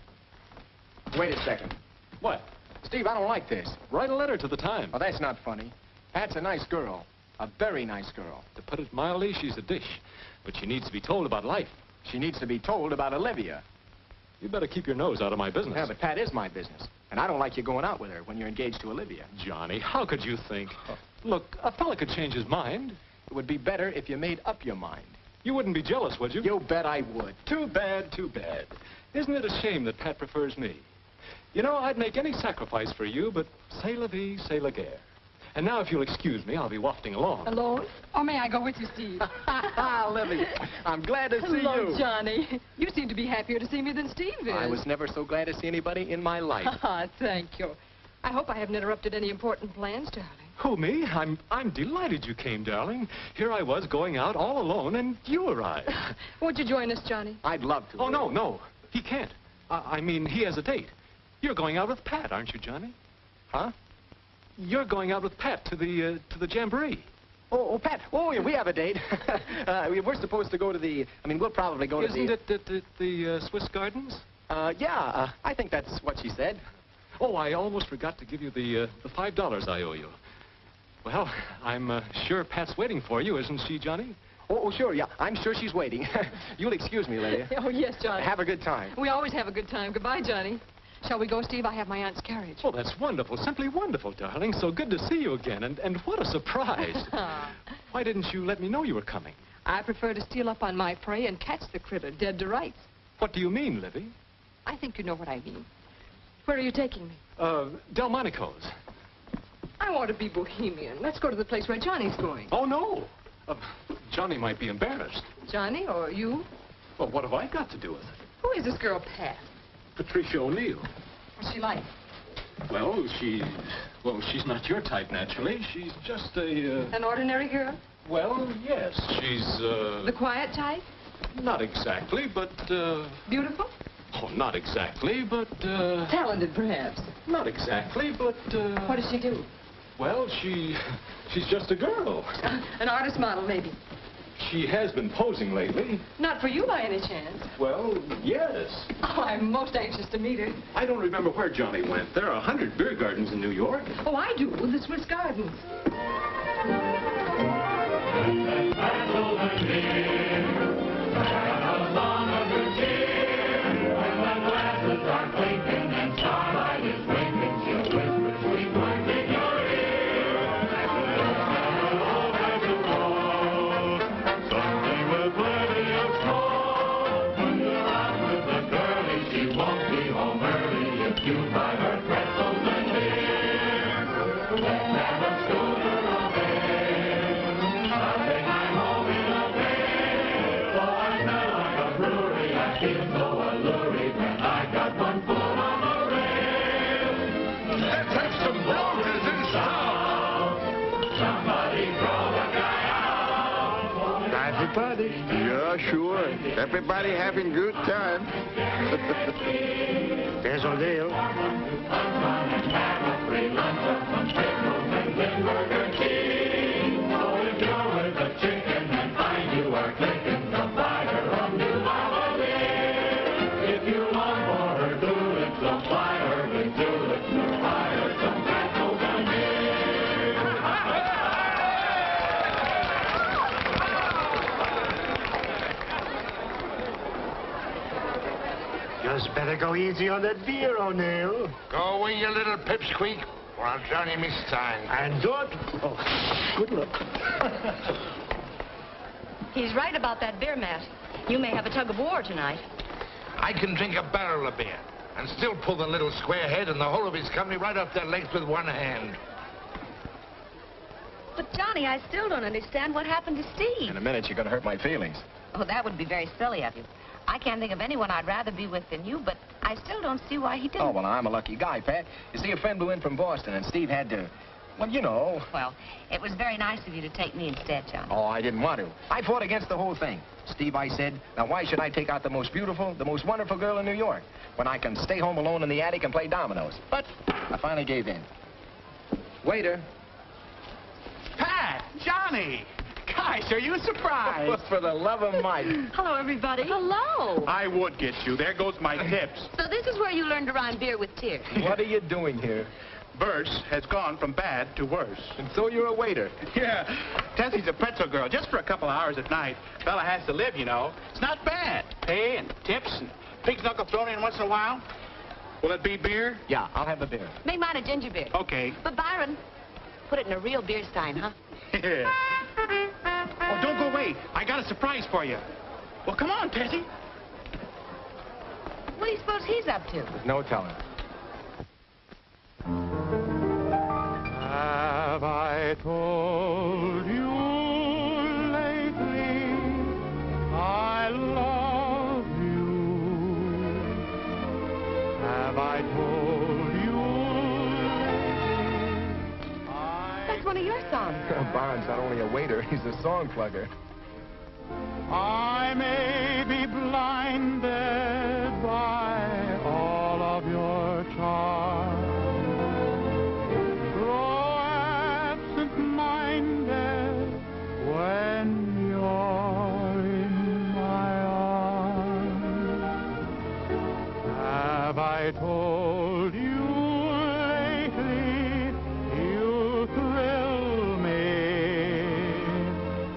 Wait a second. What? Steve, I don't like this. Write a letter to the Times. Oh, that's not funny. Pat's a nice girl. A very nice girl. To put it mildly, she's a dish. But she needs to be told about life. She needs to be told about Olivia. You better keep your nose out of my business. Yeah, but Pat is my business. And I don't like you going out with her when you're engaged to Olivia. Johnny, how could you think? Look, a fella could change his mind. It would be better if you made up your mind. You wouldn't be jealous, would you? You bet I would. Too bad, too bad. Isn't it a shame that Pat prefers me? You know, I'd make any sacrifice for you, but c'est la vie, c'est la guerre. And now, if you'll excuse me, I'll be wafting along. Alone? Or may I go with you, Steve? Olivia, I'm glad to see you. Hello, Johnny. You seem to be happier to see me than Steve is. I was never so glad to see anybody in my life. Thank you. I hope I haven't interrupted any important plans, darling. Who, me? I'm delighted you came, darling. Here I was going out all alone, and you arrived. Won't you join us, Johnny? I'd love to. Oh, no. He can't. I mean, he has a date. You're going out with Pat, aren't you, Johnny? Huh? You're going out with Pat to the jamboree. Oh, Pat. Oh, yeah, we have a date. We're supposed to go to the... we'll probably go to the... Isn't it at the Swiss Gardens? Yeah, I think that's what she said. Oh, I almost forgot to give you the $5 I owe you. Well, I'm sure Pat's waiting for you, isn't she, Johnny? Oh, sure, yeah. I'm sure she's waiting. You'll excuse me, Lydia. Oh, yes, Johnny. Have a good time. We always have a good time. Goodbye, Johnny. Shall we go, Steve? I have my aunt's carriage. Oh, that's wonderful. Simply wonderful, darling. So good to see you again. And what a surprise. Why didn't you let me know you were coming? I prefer to steal up on my prey and catch the critter dead to rights. What do you mean, Livy? I think you know what I mean. Where are you taking me? Delmonico's. I want to be bohemian. Let's go to the place where Johnny's going. Oh, no. Johnny might be embarrassed. Johnny or you? Well, what have I got to do with it? Who is this girl, Pat? Patricia O'Neill. What's she like? Well, she's not your type, naturally. She's just a, An ordinary girl? Well, yes. She's, The quiet type? Not exactly, but, Beautiful? Oh, not exactly, but, Talented, perhaps? Not exactly, but, What does she do? Well, she's just a girl. An artist model, maybe? She has been posing lately. Not for you by any chance? Well, yes. Oh, I'm most anxious to meet her. I don't remember where Johnny went. There are 100 beer gardens in New York. Oh, I do, the Swiss Gardens. Party? Yeah, sure. Everybody having good time. There's O'Neill. Just better go easy on that beer, O'Neill. Go away, you little pipsqueak, or I'll drown him this time. And don't... Oh, good luck. He's right about that beer, Matt. You may have a tug of war tonight. I can drink a barrel of beer and still pull the little square head and the whole of his company right off their legs with one hand. But, Johnny, I still don't understand what happened to Steve. In a minute, you're going to hurt my feelings. Oh, that would be very silly of you. I can't think of anyone I'd rather be with than you, but I still don't see why he didn't. Oh, well, I'm a lucky guy, Pat. You see, a friend blew in from Boston, and Steve had to, well, you know. Well, it was very nice of you to take me instead, Johnny. Oh, I didn't want to. I fought against the whole thing. Steve, I said, now why should I take out the most beautiful, the most wonderful girl in New York when I can stay home alone in the attic and play dominoes? But I finally gave in. Waiter. Pat! Johnny! Gosh, are you surprised? For the love of Mike. Hello, everybody. Hello. I would get you. There goes my tips. So this is where you learned to rhyme beer with tears. What are you doing here? Verse has gone from bad to worse. And so you're a waiter. Yeah. Tessie's a pretzel girl, just for a couple of hours at night. Fella has to live, you know. It's not bad. Pay and tips and pig's knuckle thrown in once in a while. Will it be beer? Yeah, I'll have the beer. Make mine a ginger beer. Okay. But, Byron, put it in a real beer stein, huh? Yeah. Oh, don't go away. I got a surprise for you. Well, come on, Tessie. What do you suppose he's up to? No telling. Have I told you lately I love you? Have I told you That's one of your songs. Barnes not only a waiter, he's a song plugger. I may be blinded by all of your charm, grow absent-minded when you're in my arms. Have I told you lately you thrill me?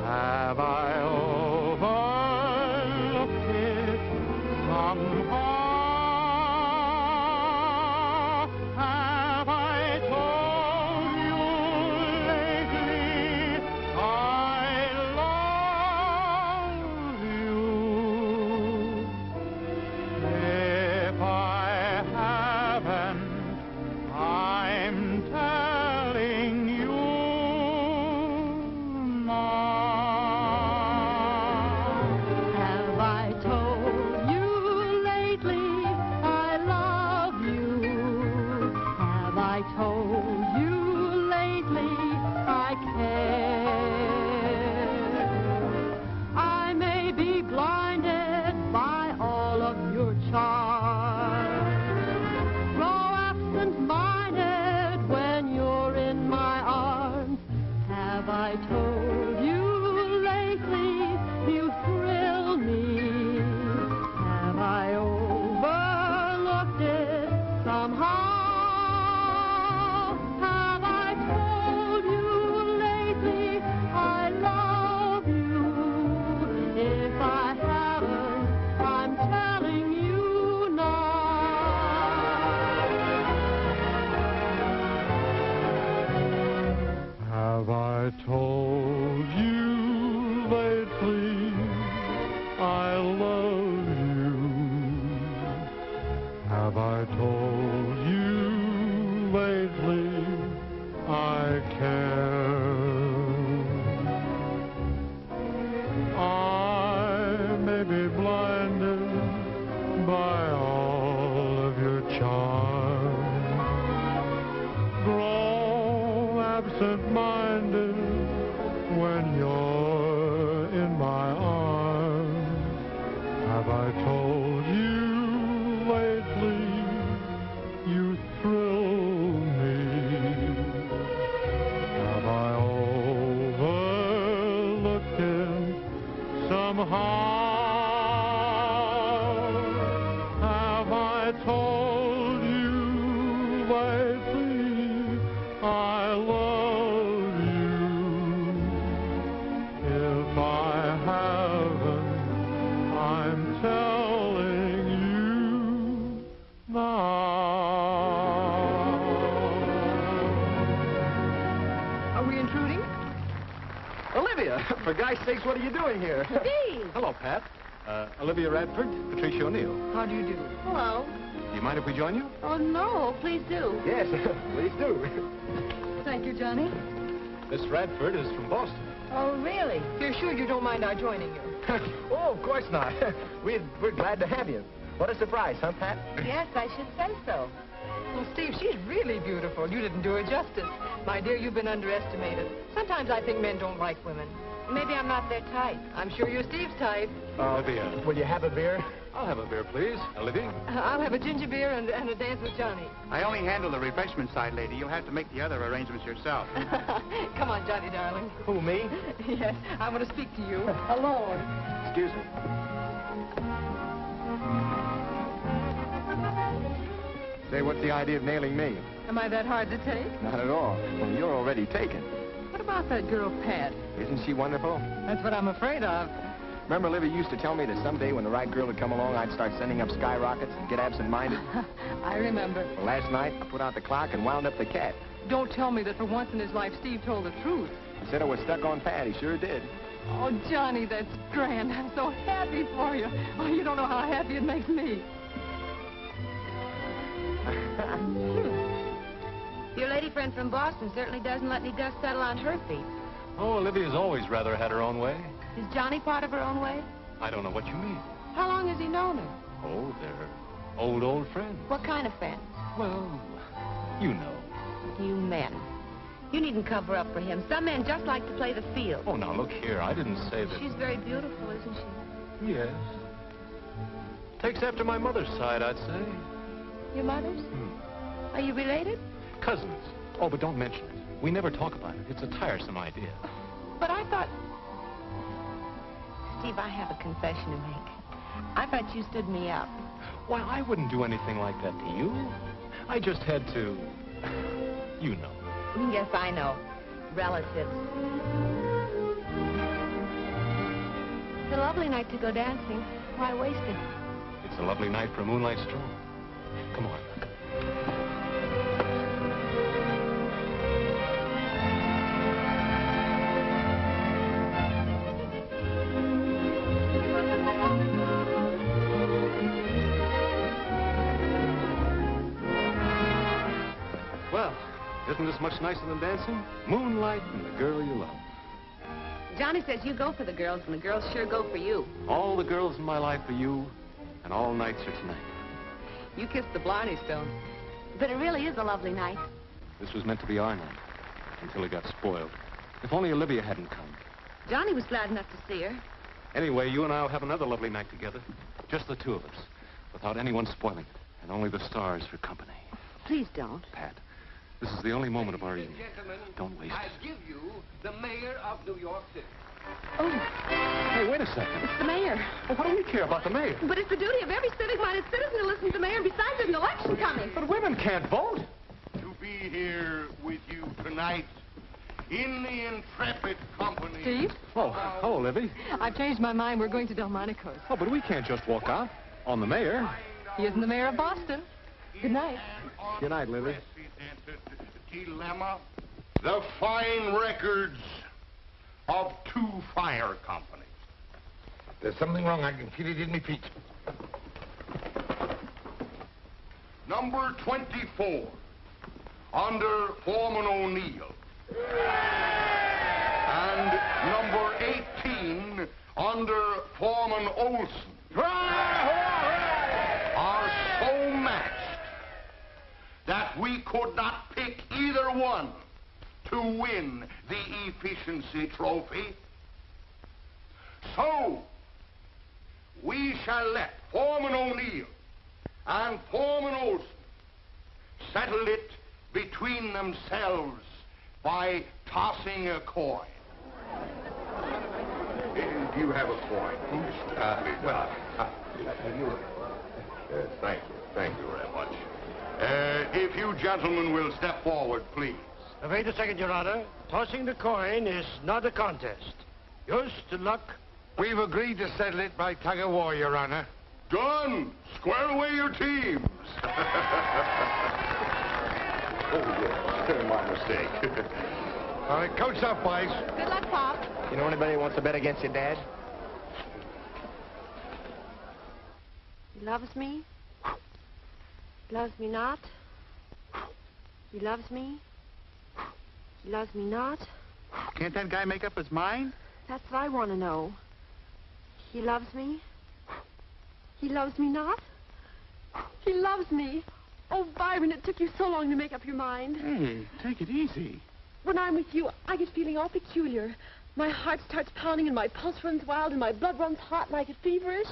Have I overlooked it somehow? Have I told you lately I love you? If I haven't, I told you lately I love you? Have I told you lately I care? I may be blinded by all of your charm, grow absent-minded when you're in my arms. Have I told you lately you thrill me? Have I overlooked it somehow? Have I told you lately I love you? If I haven't, I'm telling you now. Are we intruding? Olivia, for God's sakes, what are you doing here? Steve! Hello, Pat. Olivia Radford, Patricia O'Neill. How do you do? Hello. Do you mind if we join you? Oh, no, please do. Yes, please do. Thank you, Johnny. Miss Radford is from Boston. Oh, really? You're sure you don't mind our joining you? Oh, of course not. We're glad to have you. What a surprise, huh, Pat? Yes, I should say so. Well, Steve, she's really beautiful. You didn't do her justice. My dear, you've been underestimated. Sometimes I think men don't like women. Maybe I'm not their type. I'm sure you're Steve's type. Olivia. Will you have a beer? I'll have a beer, please. Olivia? I'll have a ginger beer and a dance with Johnny. I only handle the refreshment side, lady. You'll have to make the other arrangements yourself. Come on, Johnny, darling. Who, me? Yes, I want to speak to you. Alone. Excuse me. Say, what's the idea of nailing me? Am I that hard to take? Not at all. Well, you're already taken. What about that girl, Pat? Isn't she wonderful? That's what I'm afraid of. Remember, Olivia used to tell me that someday when the right girl would come along, I'd start sending up skyrockets and get absent-minded? I remember. Well, last night, I put out the clock and wound up the cat. Don't tell me that for once in his life, Steve told the truth. He said I was stuck on Pat. He sure did. Oh, Johnny, that's grand. I'm so happy for you. Oh, you don't know how happy it makes me. Your lady friend from Boston certainly doesn't let any dust settle on her feet. Oh, Olivia's always rather had her own way. Is Johnny part of her own way? I don't know what you mean. How long has he known her? Oh, they're old friends. What kind of friends? Well, you know. You men. You needn't cover up for him. Some men just like to play the field. Oh, now, look here. I didn't say that... She's very beautiful, isn't she? Yes. Takes after my mother's side, I'd say. Your mother's? Are you related? Cousins. Oh, but don't mention it. We never talk about it. It's a tiresome idea. But I thought... Steve, I have a confession to make. I thought you stood me up. Why, I wouldn't do anything like that to you. I just had to... You know. Yes, I know. Relatives. It's a lovely night to go dancing. Why waste it? It's a lovely night for a moonlight stroll. Come on. Well, isn't this much nicer than dancing? Moonlight and the girl you love. Johnny says you go for the girls, and the girls sure go for you. All the girls in my life are you, and all nights are tonight. You kissed the Blarney Stone. But it really is a lovely night. This was meant to be our night, until it got spoiled. If only Olivia hadn't come. Johnny was glad enough to see her. Anyway, you and I will have another lovely night together. Just the two of us, without anyone spoiling it, and only the stars for company. Please don't. Pat, this is the only moment of our evening. Don't waste I it. give you the mayor of New York City. Oh. Hey, wait a second. It's the mayor. Well, what do we care about the mayor? But it's the duty of every civic-minded citizen to listen to the mayor, and besides, there's an election coming. But women can't vote. To be here with you tonight in the intrepid company. Steve? Oh, Libby. I've changed my mind. We're going to Delmonico's. Oh, but we can't just walk out on the mayor. He isn't the mayor of Boston. Good night. Good night, Libby. Dilemma. the fine records of 2 fire companies. There's something wrong. I can feel it in my feet. Number 24, under Foreman O'Neill. And number 18, under Foreman Olson. Are so matched that we could not pick either one to win the efficiency trophy. So, we shall let Foreman O'Neill and Foreman Olson settle it between themselves by tossing a coin. Do you have a coin? Thank you. Thank you very much. If you gentlemen will step forward, please. Wait a second, Your Honor. Tossing the coin is not a contest. Just luck. We've agreed to settle it by tug of war, Your Honor. Done. Square away your teams. My mistake. All right, coach up, boys. Good luck, Pop. You know anybody who wants to bet against your dad? He loves me. He loves me not. He loves me. He loves me not. Can't that guy make up his mind? That's what I want to know. He loves me. He loves me not. He loves me. Oh, Byron, it took you so long to make up your mind. Hey, take it easy. When I'm with you, I get feeling all peculiar. My heart starts pounding and my pulse runs wild and my blood runs hot and I get feverish.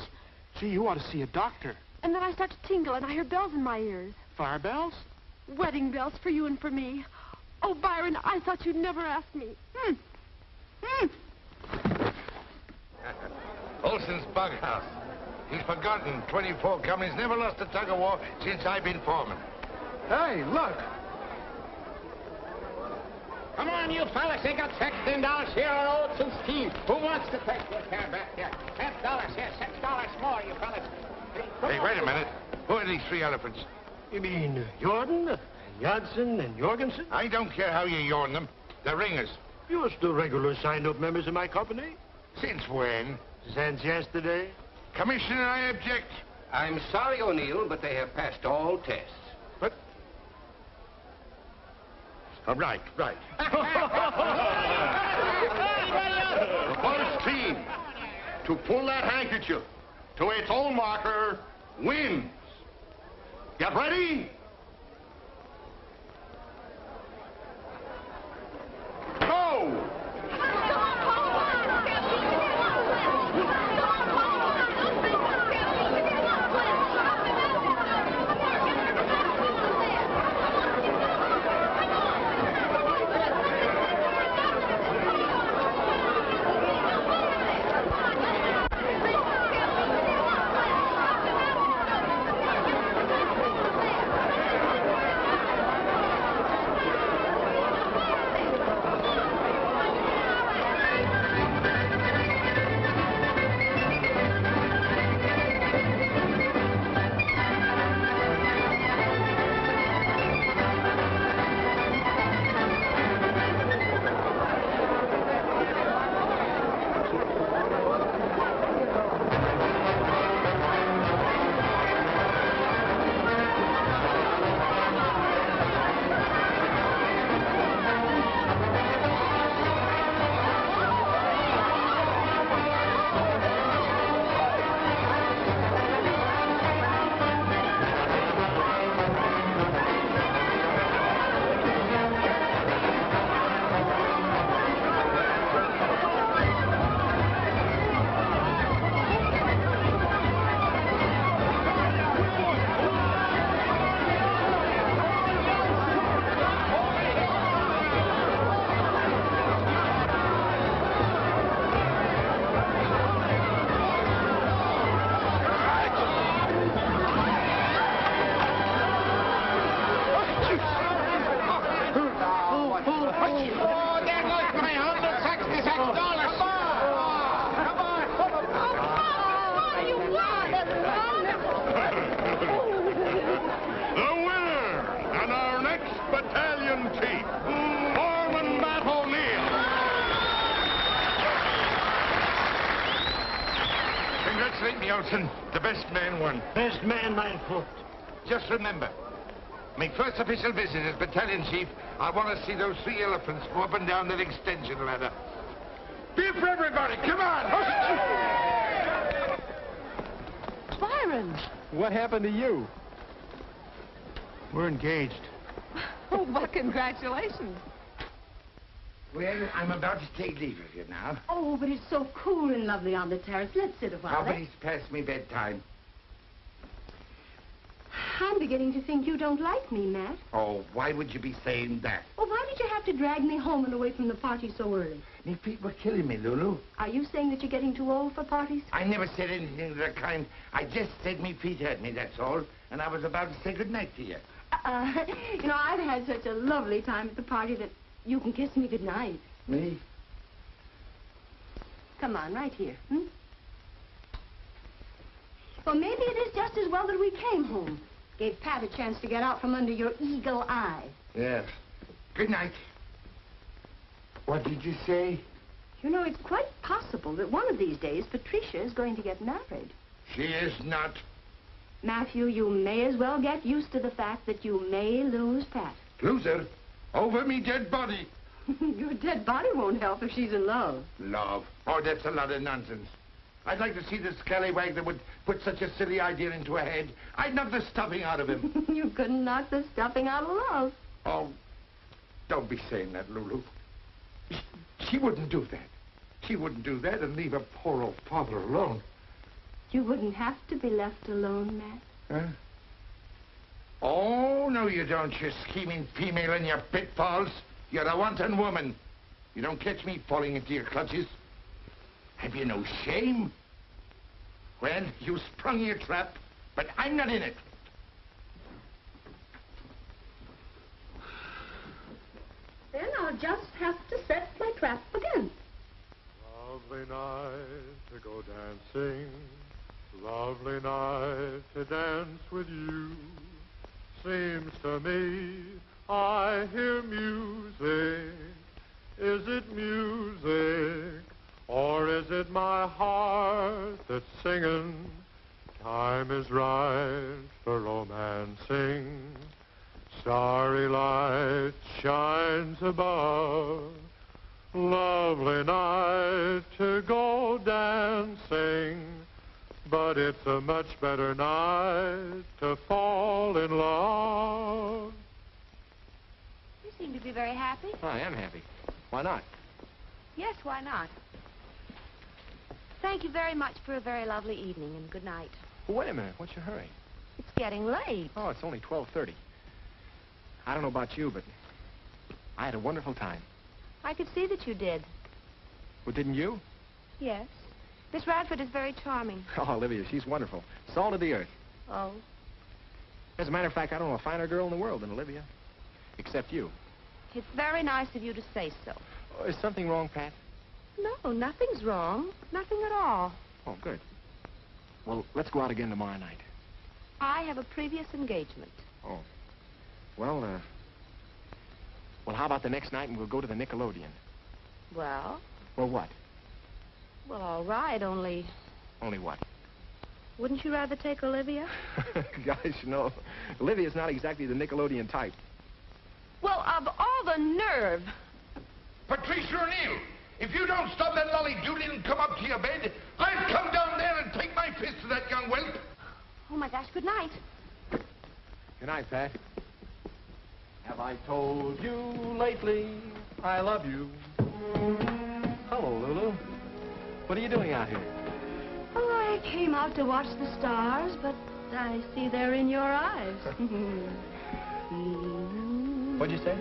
Gee, you ought to see a doctor. And then I start to tingle and I hear bells in my ears. Fire bells? Wedding bells for you and for me. Oh, Byron, I thought you'd never ask me. Olson's bughouse. He's forgotten 24 companies never lost a tug of war since I've been foreman. Hey, look. Come on, you fellas. They got $16 here on oats and steam. Who wants to take your car back here? $10 here, $6 more, you fellas. Hey, wait a minute. Who are these 3 elephants? You mean Jordan, and Janssen, and Jorgensen? I don't care how you yarn them. They're ringers. You're still regular signed-up members of my company? Since when? Since yesterday. Commissioner, I object. I'm sorry, O'Neill, but they have passed all tests. But... right. The first team to pull that handkerchief to its own marker wins. Get ready? Go! battalion chief, Foreman Nelson. The best man won. Best man, mein Vogt. Just remember, my first official visit as battalion chief, I want to see those 3 elephants go up and down that extension ladder. Beer for everybody, come on! Byron! What happened to you? We're engaged. Oh, well, congratulations. Well, I'm about to take leave of you now. Oh, but it's so cool and lovely on the terrace. Let's sit a while. Oh, but it's past me bedtime. I'm beginning to think you don't like me, Matt. Oh, why would you be saying that? Well, why did you have to drag me home and away from the party so early? Me feet were killing me, Lulu. Are you saying that you're getting too old for parties? I never said anything of the kind. I just said me feet hurt me, that's all. And I was about to say goodnight to you. You know, I've had such a lovely time at the party that you can kiss me goodnight. Me? Come on, right here, Well, maybe it is just as well that we came home. Gave Pat a chance to get out from under your eagle eye. Yes. Good night. What did you say? You know, it's quite possible that one of these days Patricia is going to get married. She is not. Matthew, you may as well get used to the fact that you may lose Pat. Lose her? Over me dead body. Your dead body won't help if she's in love. Love? Oh, that's a lot of nonsense. I'd like to see the scallywag that would put such a silly idea into her head. I'd knock the stuffing out of him. You couldn't knock the stuffing out of love. Oh, don't be saying that, Lulu. She wouldn't do that. She wouldn't do that and leave her poor old father alone. You wouldn't have to be left alone, Matt. Huh? Oh, no, you don't, you scheming female in your pitfalls. You're a wanton woman. You don't catch me falling into your clutches. Have you no shame? Well, you sprung your trap, but I'm not in it. Then I'll just have to set my trap again. Lovely night to go dancing. Lovely night to dance with you. Seems to me I hear music. Is it music? Or is it my heart that's singing? Time is right for romancing. Starry light shines above. Lovely night to go dancing. But it's a much better night to fall in love. You seem to be very happy. I am happy. Why not? Yes, why not? Thank you very much for a very lovely evening, and good night. Well, wait a minute. What's your hurry? It's getting late. Oh, it's only 12:30. I don't know about you, but I had a wonderful time. I could see that you did. Well, didn't you? Yes. Miss Radford is very charming. Oh, Olivia, she's wonderful. Salt of the earth. Oh? As a matter of fact, I don't know a finer girl in the world than Olivia. Except you. It's very nice of you to say so. Oh, is something wrong, Pat? No, nothing's wrong. Nothing at all. Oh, good. Well, let's go out again tomorrow night. I have a previous engagement. Oh. Well, how about the next night and we'll go to the Nickelodeon? Well? Well, what? Well, all right, only... Only what? Wouldn't you rather take Olivia? Gosh, no. Olivia's not exactly the Nickelodeon type. Well, of all the nerve! Patricia O'Neill, if you don't stop that lolly doodling and come up to your bed, I'll come down there and take my fist to that young whelp. Oh, my gosh, good night. Good night, Pat. Have I told you lately I love you? Hello, Lulu. What are you doing out here? Oh, I came out to watch the stars, but I see they're in your eyes. What'd you say?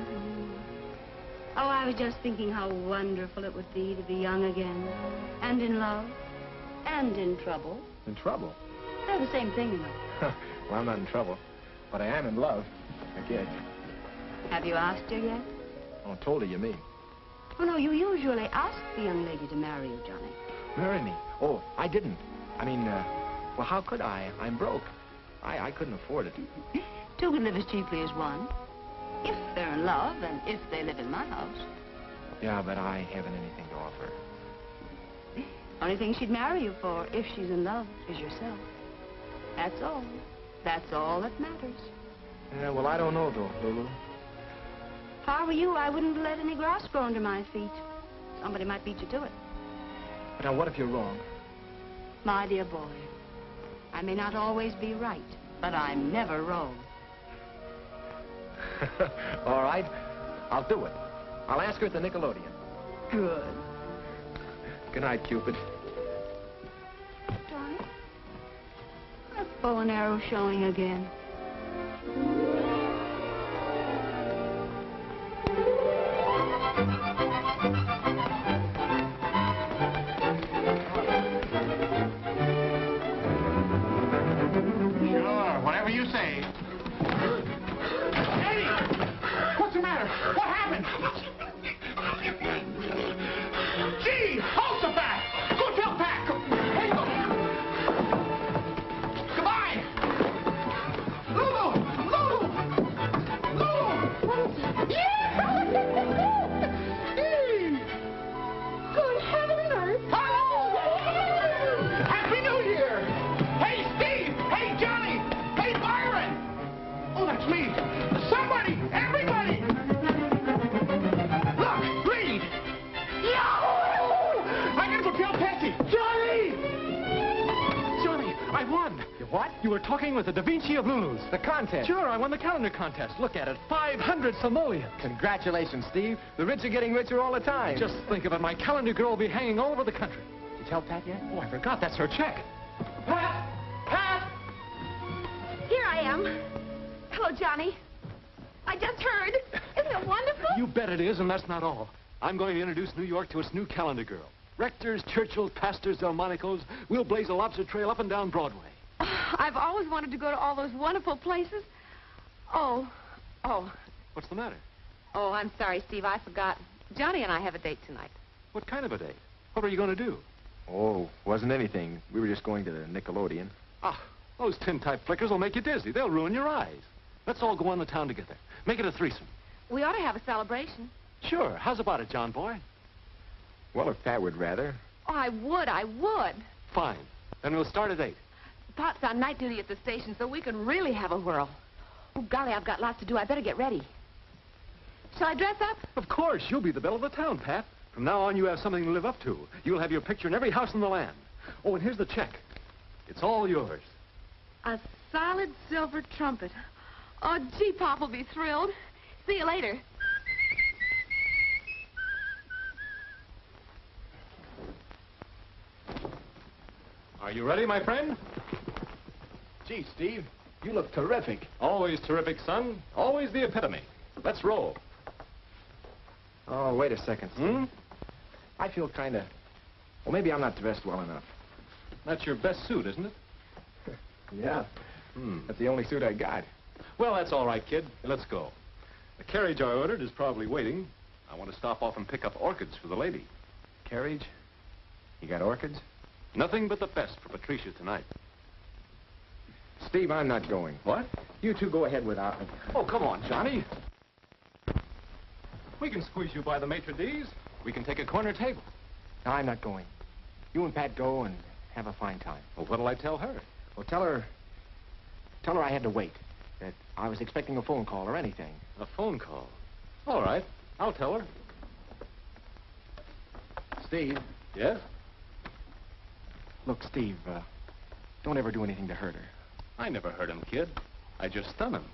Oh, I was just thinking how wonderful it would be to be young again, and in love, and in trouble. In trouble? They're the same thing, you know. Well, I'm not in trouble, but I am in love. I guess. Have you asked her yet? Oh, told her you mean. Oh, no, you usually ask the young lady to marry you, Johnny. Marry me? Oh, I didn't. I mean, well, how could I? I'm broke. I couldn't afford it. Two can live as cheaply as one. If they're in love, and if they live in my house. Yeah, but I haven't anything to offer. Only thing she'd marry you for, if she's in love, is yourself. That's all. That's all that matters. Yeah, well, I don't know, though, Lulu. If I were you, I wouldn't let any grass grow under my feet. Somebody might beat you to it. But now, what if you're wrong? My dear boy, I may not always be right, but I'm never wrong. All right, I'll do it. I'll ask her at the Nickelodeon. Good. Good night, Cupid. Johnny, that bow and arrow showing again. Sure, whatever you say. Eddie! What's the matter? What happened? Gee, hold the bat! Go tell Pat! Hey, go! Goodbye! Lulu! Lulu! Lulu! Yeah! Good heaven and earth! Hello! Happy New Year! Hey, Steve! Hey, Johnny! Hey, Byron! Oh, that's me! Somebody! Everybody! Look! Read! Yahoo! I can propel Patsy! Johnny! Johnny, I won! You what? You were talking with the Da Vinci of Lulu's. The contest. Sure, I won the calendar contest. Look at it. 500 simoleons. Congratulations, Steve. The rich are getting richer all the time. Just think of it. My calendar girl will be hanging all over the country. Did you tell Pat yet? Oh, I forgot. That's her check. Pat! Pat! Here I am. Hello, Johnny. I just heard. Isn't it wonderful? You bet it is, and that's not all. I'm going to introduce New York to its new calendar girl. Rectors, Churchills, Pastors, Delmonicos. We'll blaze a lobster trail up and down Broadway. I've always wanted to go to all those wonderful places. Oh. What's the matter? Oh, I'm sorry, Steve. I forgot. Johnny and I have a date tonight. What kind of a date? What are you going to do? Oh, wasn't anything. We were just going to the Nickelodeon. Ah, those tin-type flickers will make you dizzy. They'll ruin your eyes. Let's all go on the town together. Make it a threesome. We ought to have a celebration. Sure. How's about it, John boy? Well, if Pat would rather. Oh, I would. Fine. Then we'll start at 8. Pop's on night duty at the station, so we can really have a whirl. Oh, golly, I've got lots to do. I better get ready. Shall I dress up? Of course. You'll be the belle of the town, Pat. From now on, you have something to live up to. You'll have your picture in every house in the land. Oh, and here's the check. It's all yours. A solid silver trumpet. Oh, gee, Pop will be thrilled. See you later. Are you ready, my friend? Gee, Steve, you look terrific. Always terrific, son. Always the epitome. Let's roll. Oh, wait a second, Steve. Hmm? I feel kind of... Well, maybe I'm not dressed well enough. That's your best suit, isn't it? Yeah. That's the only suit I got. Well, that's all right, kid. Let's go. The carriage I ordered is probably waiting. I want to stop off and pick up orchids for the lady. Carriage? You got orchids? Nothing but the best for Patricia tonight. Steve, I'm not going. What? You two go ahead without me. Oh, come on, Johnny. We can squeeze you by the maitre d's. We can take a corner table. No, I'm not going. You and Pat go and have a fine time. Well, what'll I tell her? Well, tell her I had to wait. That I was expecting a phone call or anything. A phone call? All right. I'll tell her. Steve. Yes? Look, Steve, don't ever do anything to hurt her. I never hurt him, kid. I just stun him.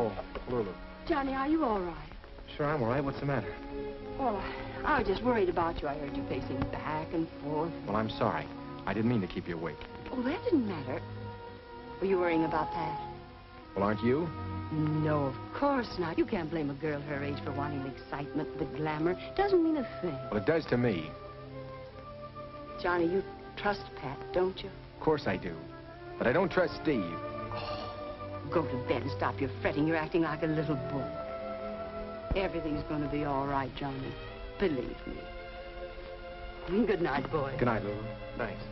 Oh, Lulu. Johnny, are you all right? Sure, I'm all right. What's the matter? Well, I was just worried about you. I heard you pacing back and forth. Well, I'm sorry. I didn't mean to keep you awake. Oh, that didn't matter. Were you worrying about Pat? Well, aren't you? No, of course not. You can't blame a girl her age for wanting the excitement, the glamour. Doesn't mean a thing. Well, it does to me. Johnny, you trust Pat, don't you? Of course I do. But I don't trust Steve. Go to bed and stop your fretting. You're acting like a little boy. Everything's going to be all right, Johnny. Believe me. Good night, boy. Good night, Lulu. Thanks.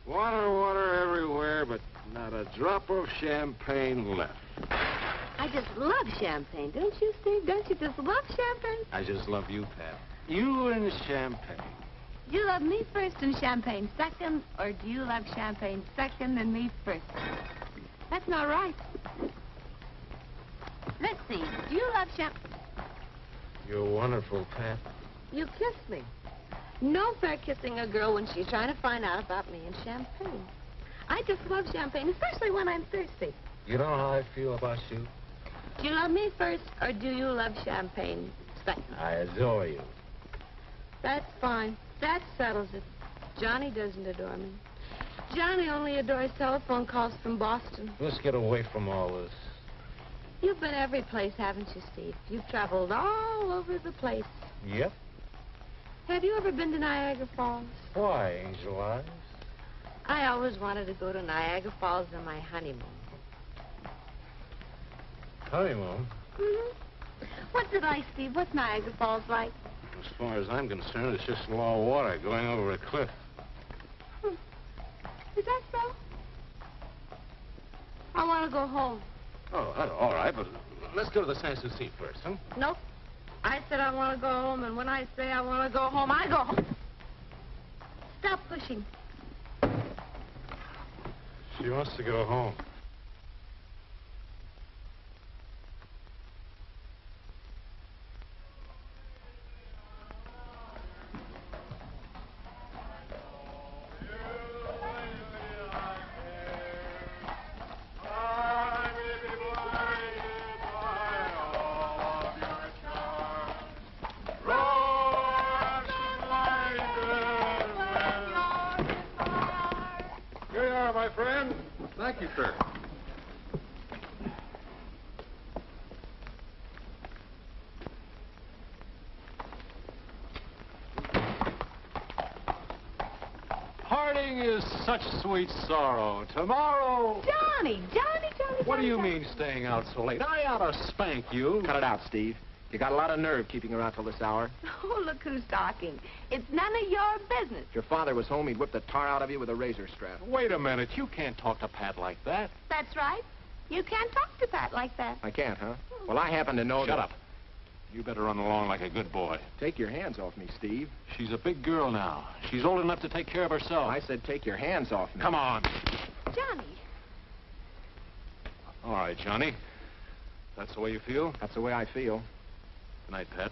Water everywhere, but not a drop of champagne left. I just love champagne, don't you, Steve? Don't you just love champagne? I just love you, Pat. You and champagne. Do you love me first and champagne second, or do you love champagne second and me first? That's not right. Let's see. Do you love champagne? You're wonderful, Pat. You kiss me. No fair kissing a girl when she's trying to find out about me and champagne. I just love champagne, especially when I'm thirsty. You know how I feel about you? Do you love me first, or do you love champagne second? I adore you. That's fine. That settles it. Johnny doesn't adore me. Johnny only adores telephone calls from Boston. Let's get away from all this. You've been every place, haven't you, Steve? You've traveled all over the place. Yep. Have you ever been to Niagara Falls? Why, Angel Eyes? I always wanted to go to Niagara Falls on my honeymoon. Honeymoon? Mm-hmm. What's it like, Steve? What's Niagara Falls like? As far as I'm concerned, it's just raw water going over a cliff. Is that so? I want to go home. Oh, all right, but let's go to the Sans Souci first, huh? Nope. I said I want to go home, and when I say I want to go home, I go home. Stop pushing. She wants to go home. Here you are, my friend. Thank you, sir. Parting is such sweet sorrow. Tomorrow... Johnny! What do you mean staying out so late? I ought to spank you. Cut it out, Steve. You got a lot of nerve keeping her out till this hour. Oh, look who's talking. It's none of your business. If your father was home, he'd whip the tar out of you with a razor strap. Wait a minute. You can't talk to Pat like that. That's right. You can't talk to Pat like that. I can't, huh? Well, I happen to know Shut up. You better run along like a good boy. Take your hands off me, Steve. She's a big girl now. She's old enough to take care of herself. I said take your hands off me. Come on. Johnny. All right, Johnny. That's the way you feel? That's the way I feel. Good night, Pat.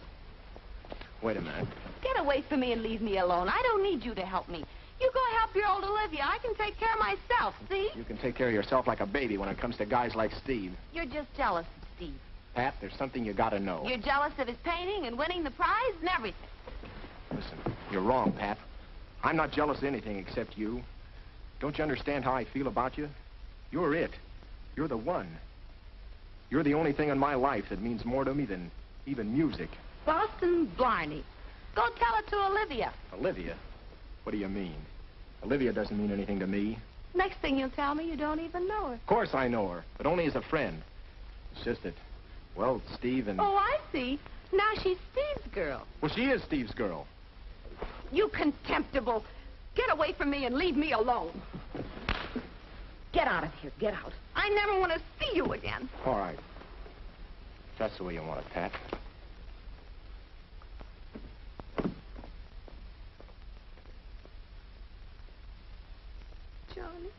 Wait a minute. Get away from me and leave me alone. I don't need you to help me. You go help your old Olivia. I can take care of myself, see? You can take care of yourself like a baby when it comes to guys like Steve. You're just jealous of Steve. Pat, there's something you gotta know. You're jealous of his painting and winning the prize and everything. Listen, you're wrong, Pat. I'm not jealous of anything except you. Don't you understand how I feel about you? You're it. You're the one. You're the only thing in my life that means more to me than even music. Boston Blarney. Go tell it to Olivia. Olivia? What do you mean? Olivia doesn't mean anything to me. Next thing you'll tell me, you don't even know her. Of course I know her, but only as a friend. It's just that, well, Steve and... Oh, I see. Now she's Steve's girl. Well, she is Steve's girl. You contemptible. Get away from me and leave me alone. Get out of here. Get out. I never want to see you again. All right. If that's the way you want it, Pat. Johnny.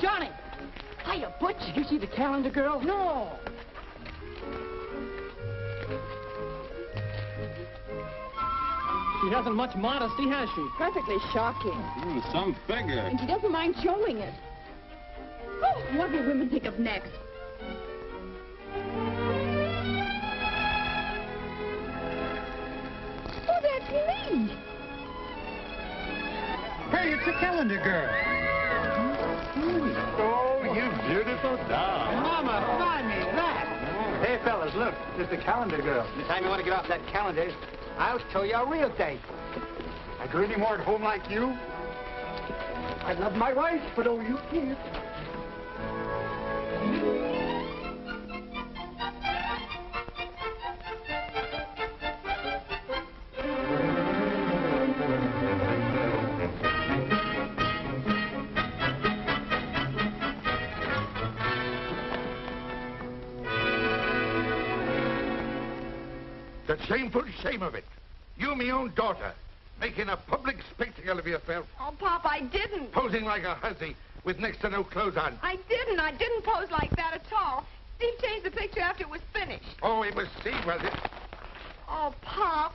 Johnny! Hiya, Butch. Did you see the calendar, girl? No. She hasn't much modesty, has she? Perfectly shocking. Ooh, some figure. And she doesn't mind showing it. Oh, what will women think of next? Oh, that's me. Hey, it's the calendar girl. Oh, you beautiful doll. Mama, find me that. Hey, fellas, look. It's the calendar girl. Anytime you want to get off that calendar, I'll show you a real date. I do any more at home like you? I love my wife, but oh, you can't. The shameful shame of it. You, me own daughter, making a public spectacle of yourself. Oh, Pop, I didn't. Posing like a hussy with next to no clothes on. I didn't. I didn't pose like that at all. Steve changed the picture after it was finished. Oh, it was Steve, was it? Oh, Pop,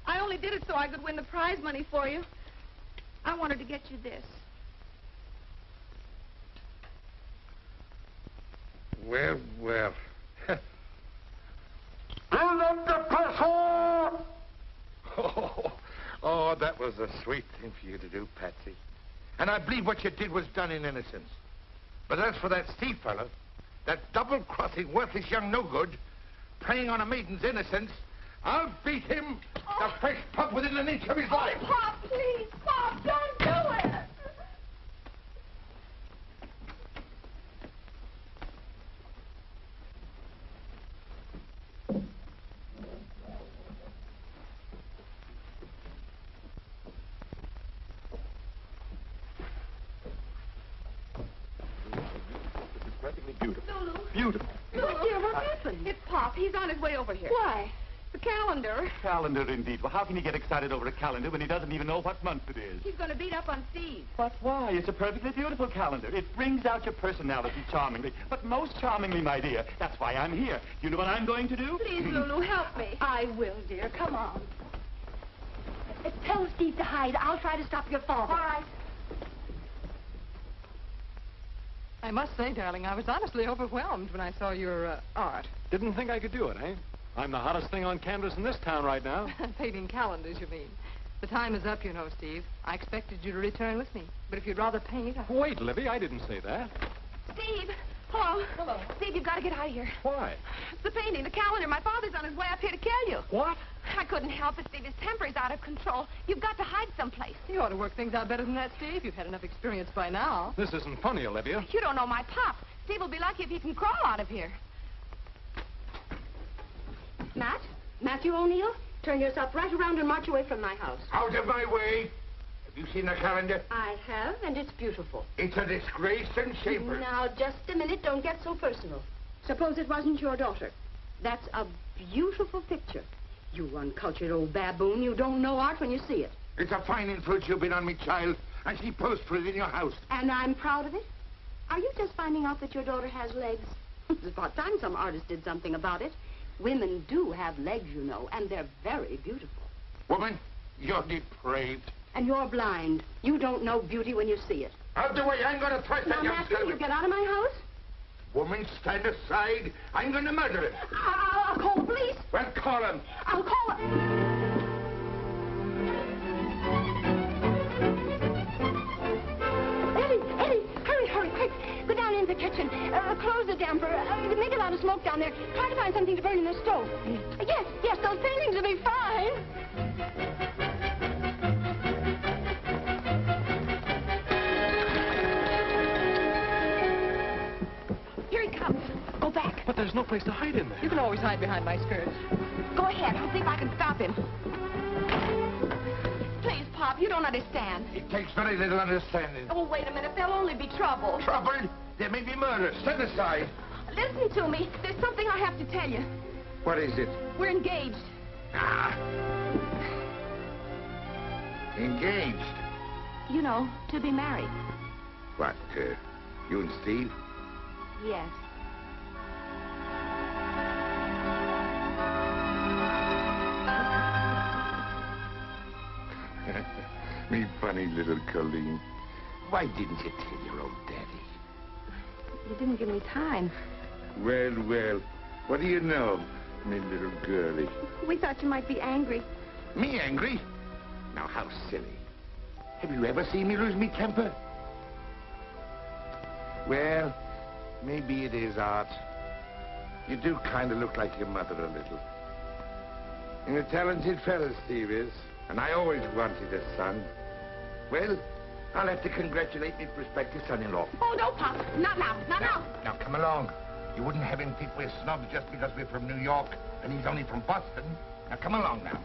I only did it so I could win the prize money for you. I wanted to get you this. Well, well. Oh, that was a sweet thing for you to do, Patsy. And I believe what you did was done in innocence. But as for that Steve fellow, that double-crossing, worthless young no-good, preying on a maiden's innocence, I'll beat him the fresh pug within an inch of his life. Pop, please, Pop, don't do it. Beautiful. Beautiful. Look, dear, what happened? It's Pop. He's on his way over here. Why? The calendar. Calendar, indeed. Well, how can he get excited over a calendar when he doesn't even know what month it is? He's going to beat up on Steve. But why? It's a perfectly beautiful calendar. It brings out your personality charmingly. But most charmingly, my dear. That's why I'm here. You know what I'm going to do? Please, Lulu, help me. I will, dear. Come on. Tell Steve to hide. I'll try to stop your father. All right. I must say, darling, I was honestly overwhelmed when I saw your art. Didn't think I could do it, eh? I'm the hottest thing on canvas in this town right now. Painting calendars, you mean. The time is up, you know, Steve. I expected you to return with me. But if you'd rather paint... Wait, Livy, I didn't say that. Steve! Hello. Hello. Steve, you've got to get out of here. Why? The painting, the calendar. My father's on his way up here to kill you. What? I couldn't help it, Steve. His temper's out of control. You've got to hide someplace. You ought to work things out better than that, Steve. You've had enough experience by now. This isn't funny, Olivia. You don't know my pop. Steve will be lucky if he can crawl out of here. Matt? Matthew O'Neill? Turn yourself right around and march away from my house. Out of my way. Have you seen the calendar? I have, and it's beautiful. It's a disgrace and shameful. Now, just a minute. Don't get so personal. Suppose it wasn't your daughter. That's a beautiful picture. You uncultured old baboon. You don't know art when you see it. It's a fine influence you've been on me, child, and she posed for it in your house. And I'm proud of it. Are you just finding out that your daughter has legs? It's about time some artist did something about it. Women do have legs, you know, and they're very beautiful. Woman, you're depraved. And you're blind. You don't know beauty when you see it. Out the way, I'm going to press that Now, young Matthew, servant. you get out of my house. Woman, stand aside. I'm going to murder him. I'll call the police. Well, call him. I'll call him. Eddie, hurry, quick. Go down into the kitchen. Close the damper. Make a lot of smoke down there. Try to find something to burn in the stove. Yes, those paintings will be fine. Here he comes. Go back. But there's no place to hide in there. You can always hide behind my skirts. Go ahead. I'll see if I can stop him. Please, Pop, you don't understand. It takes very little understanding. Oh, wait a minute. There'll only be trouble. Trouble? There may be murder. Stand aside. Listen to me. There's something I have to tell you. What is it? We're engaged. Ah. Engaged? You know, to be married. What, You and Steve? Yes. Me funny little Colleen. Why didn't you tell your old daddy? You didn't give me time. Well, well, what do you know, me little girlie? We thought you might be angry. Me angry? Now, how silly. Have you ever seen me lose me temper? Well, maybe it is, Art. You do kind of look like your mother a little. And a talented fella, Steve is. And I always wanted a son. Well, I'll have to congratulate me prospective son-in-law. Oh, no, Pop. Not now. Not now. Now, come along. You wouldn't have him think we're snobs just because we're from New York and he's only from Boston. Now, come along now.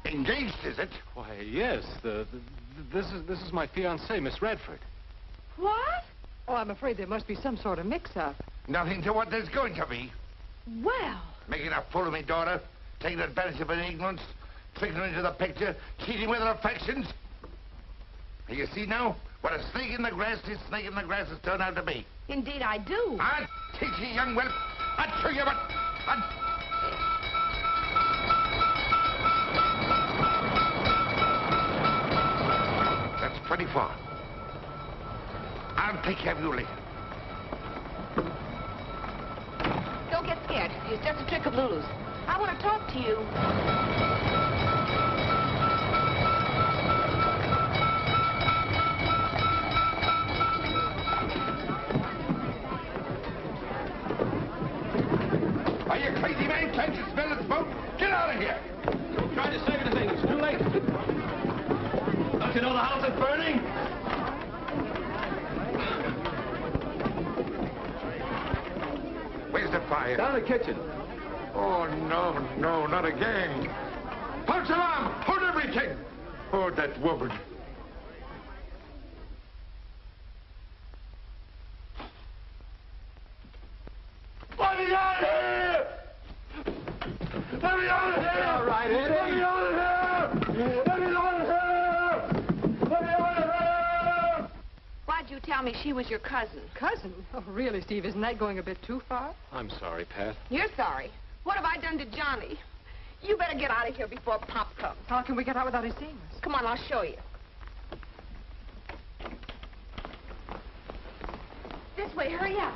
Engaged, is it? Why, yes. This is my fiancée, Miss Radford. What? Oh, I'm afraid there must be some sort of mix-up. Nothing to what there's going to be. Well. Making a fool of me daughter, taking advantage of her ignorance, tricking her into the picture, cheating with her affections. And you see now what a snake in the grass this snake in the grass has turned out to be. Indeed, I do. I'll teach you, young whelp. I'll show you what... That's pretty far. I'll take care of you later. Don't get scared. It's just a trick of Lulu's. I want to talk to you. Are you crazy, man? Can't you smell the smoke? Get out of here! Try to save anything. It's too late. Don't you know the house is burning? Where's the fire? Down in the kitchen. Oh, no, no, not again. False alarm! Hold everything! Oh, that woman. Let me out of here! Let me out of here! All right, Eddie. Let me out of here! Let me out of here! Let me out of here! Why'd you tell me she was your cousin? Cousin? Oh, really, Steve? Isn't that going a bit too far? I'm sorry, Pat. You're sorry. What have I done to Johnny? You better get out of here before Pop comes. How can we get out without his seeing us? Come on, I'll show you. This way, hurry up.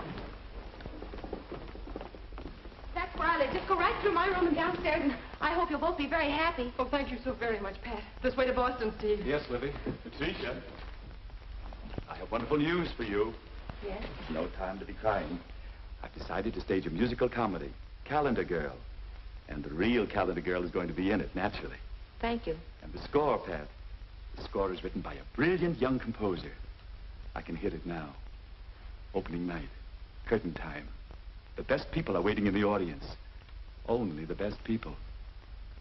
That's where I live. Just go right through my room and downstairs, and I hope you'll both be very happy. Oh, thank you so very much, Pat. This way to Boston, Steve. Yes, Livy. Patricia, I have wonderful news for you. Yes? No time to be crying. I've decided to stage a musical comedy, Calendar Girl. And the real Calendar Girl is going to be in it, naturally. Thank you. And the score, Pat. The score is written by a brilliant young composer. I can hit it now. Opening night. Curtain time. The best people are waiting in the audience. Only the best people.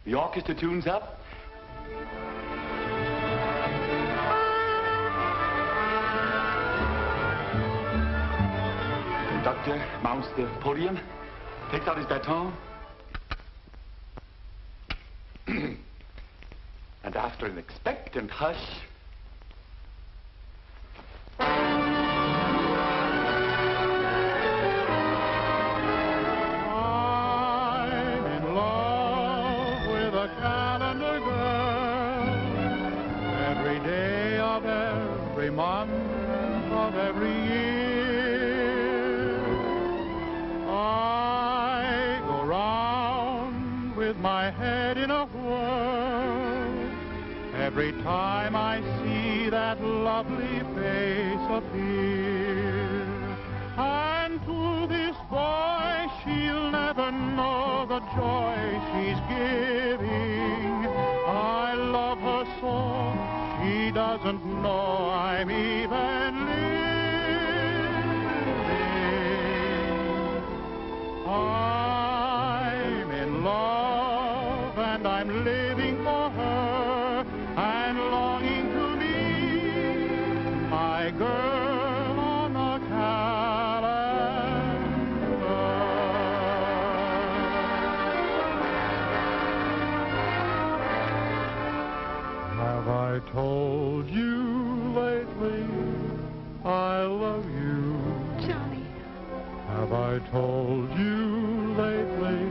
The orchestra tunes up. Conductor mounts the podium, takes out his baton, and after an expectant hush, I'm in love with a calendar girl. Every day of every month of every year, I go round with my head in a whirl. Every time I see that lovely face appear, and to this boy she'll never know the joy she's giving. I love her so, she doesn't know I'm even living. I'm in love and I'm living for her and longing to meet my girl on a calendar. Have I told you lately I love you? Johnny. Have I told you lately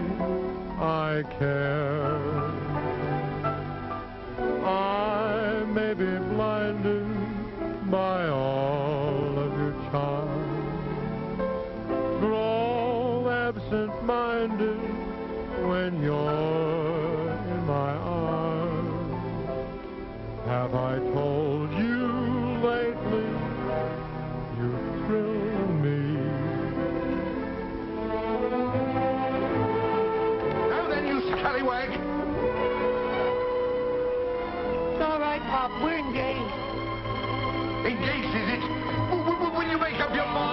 I care? I may be blinded by all of your charm, grow absent-minded when you're in my arms. Have I told you lately you thrill me? Now then, you scallywag! It's all right, Pop. We're engaged. Engaged, is it? Will you make up your mind?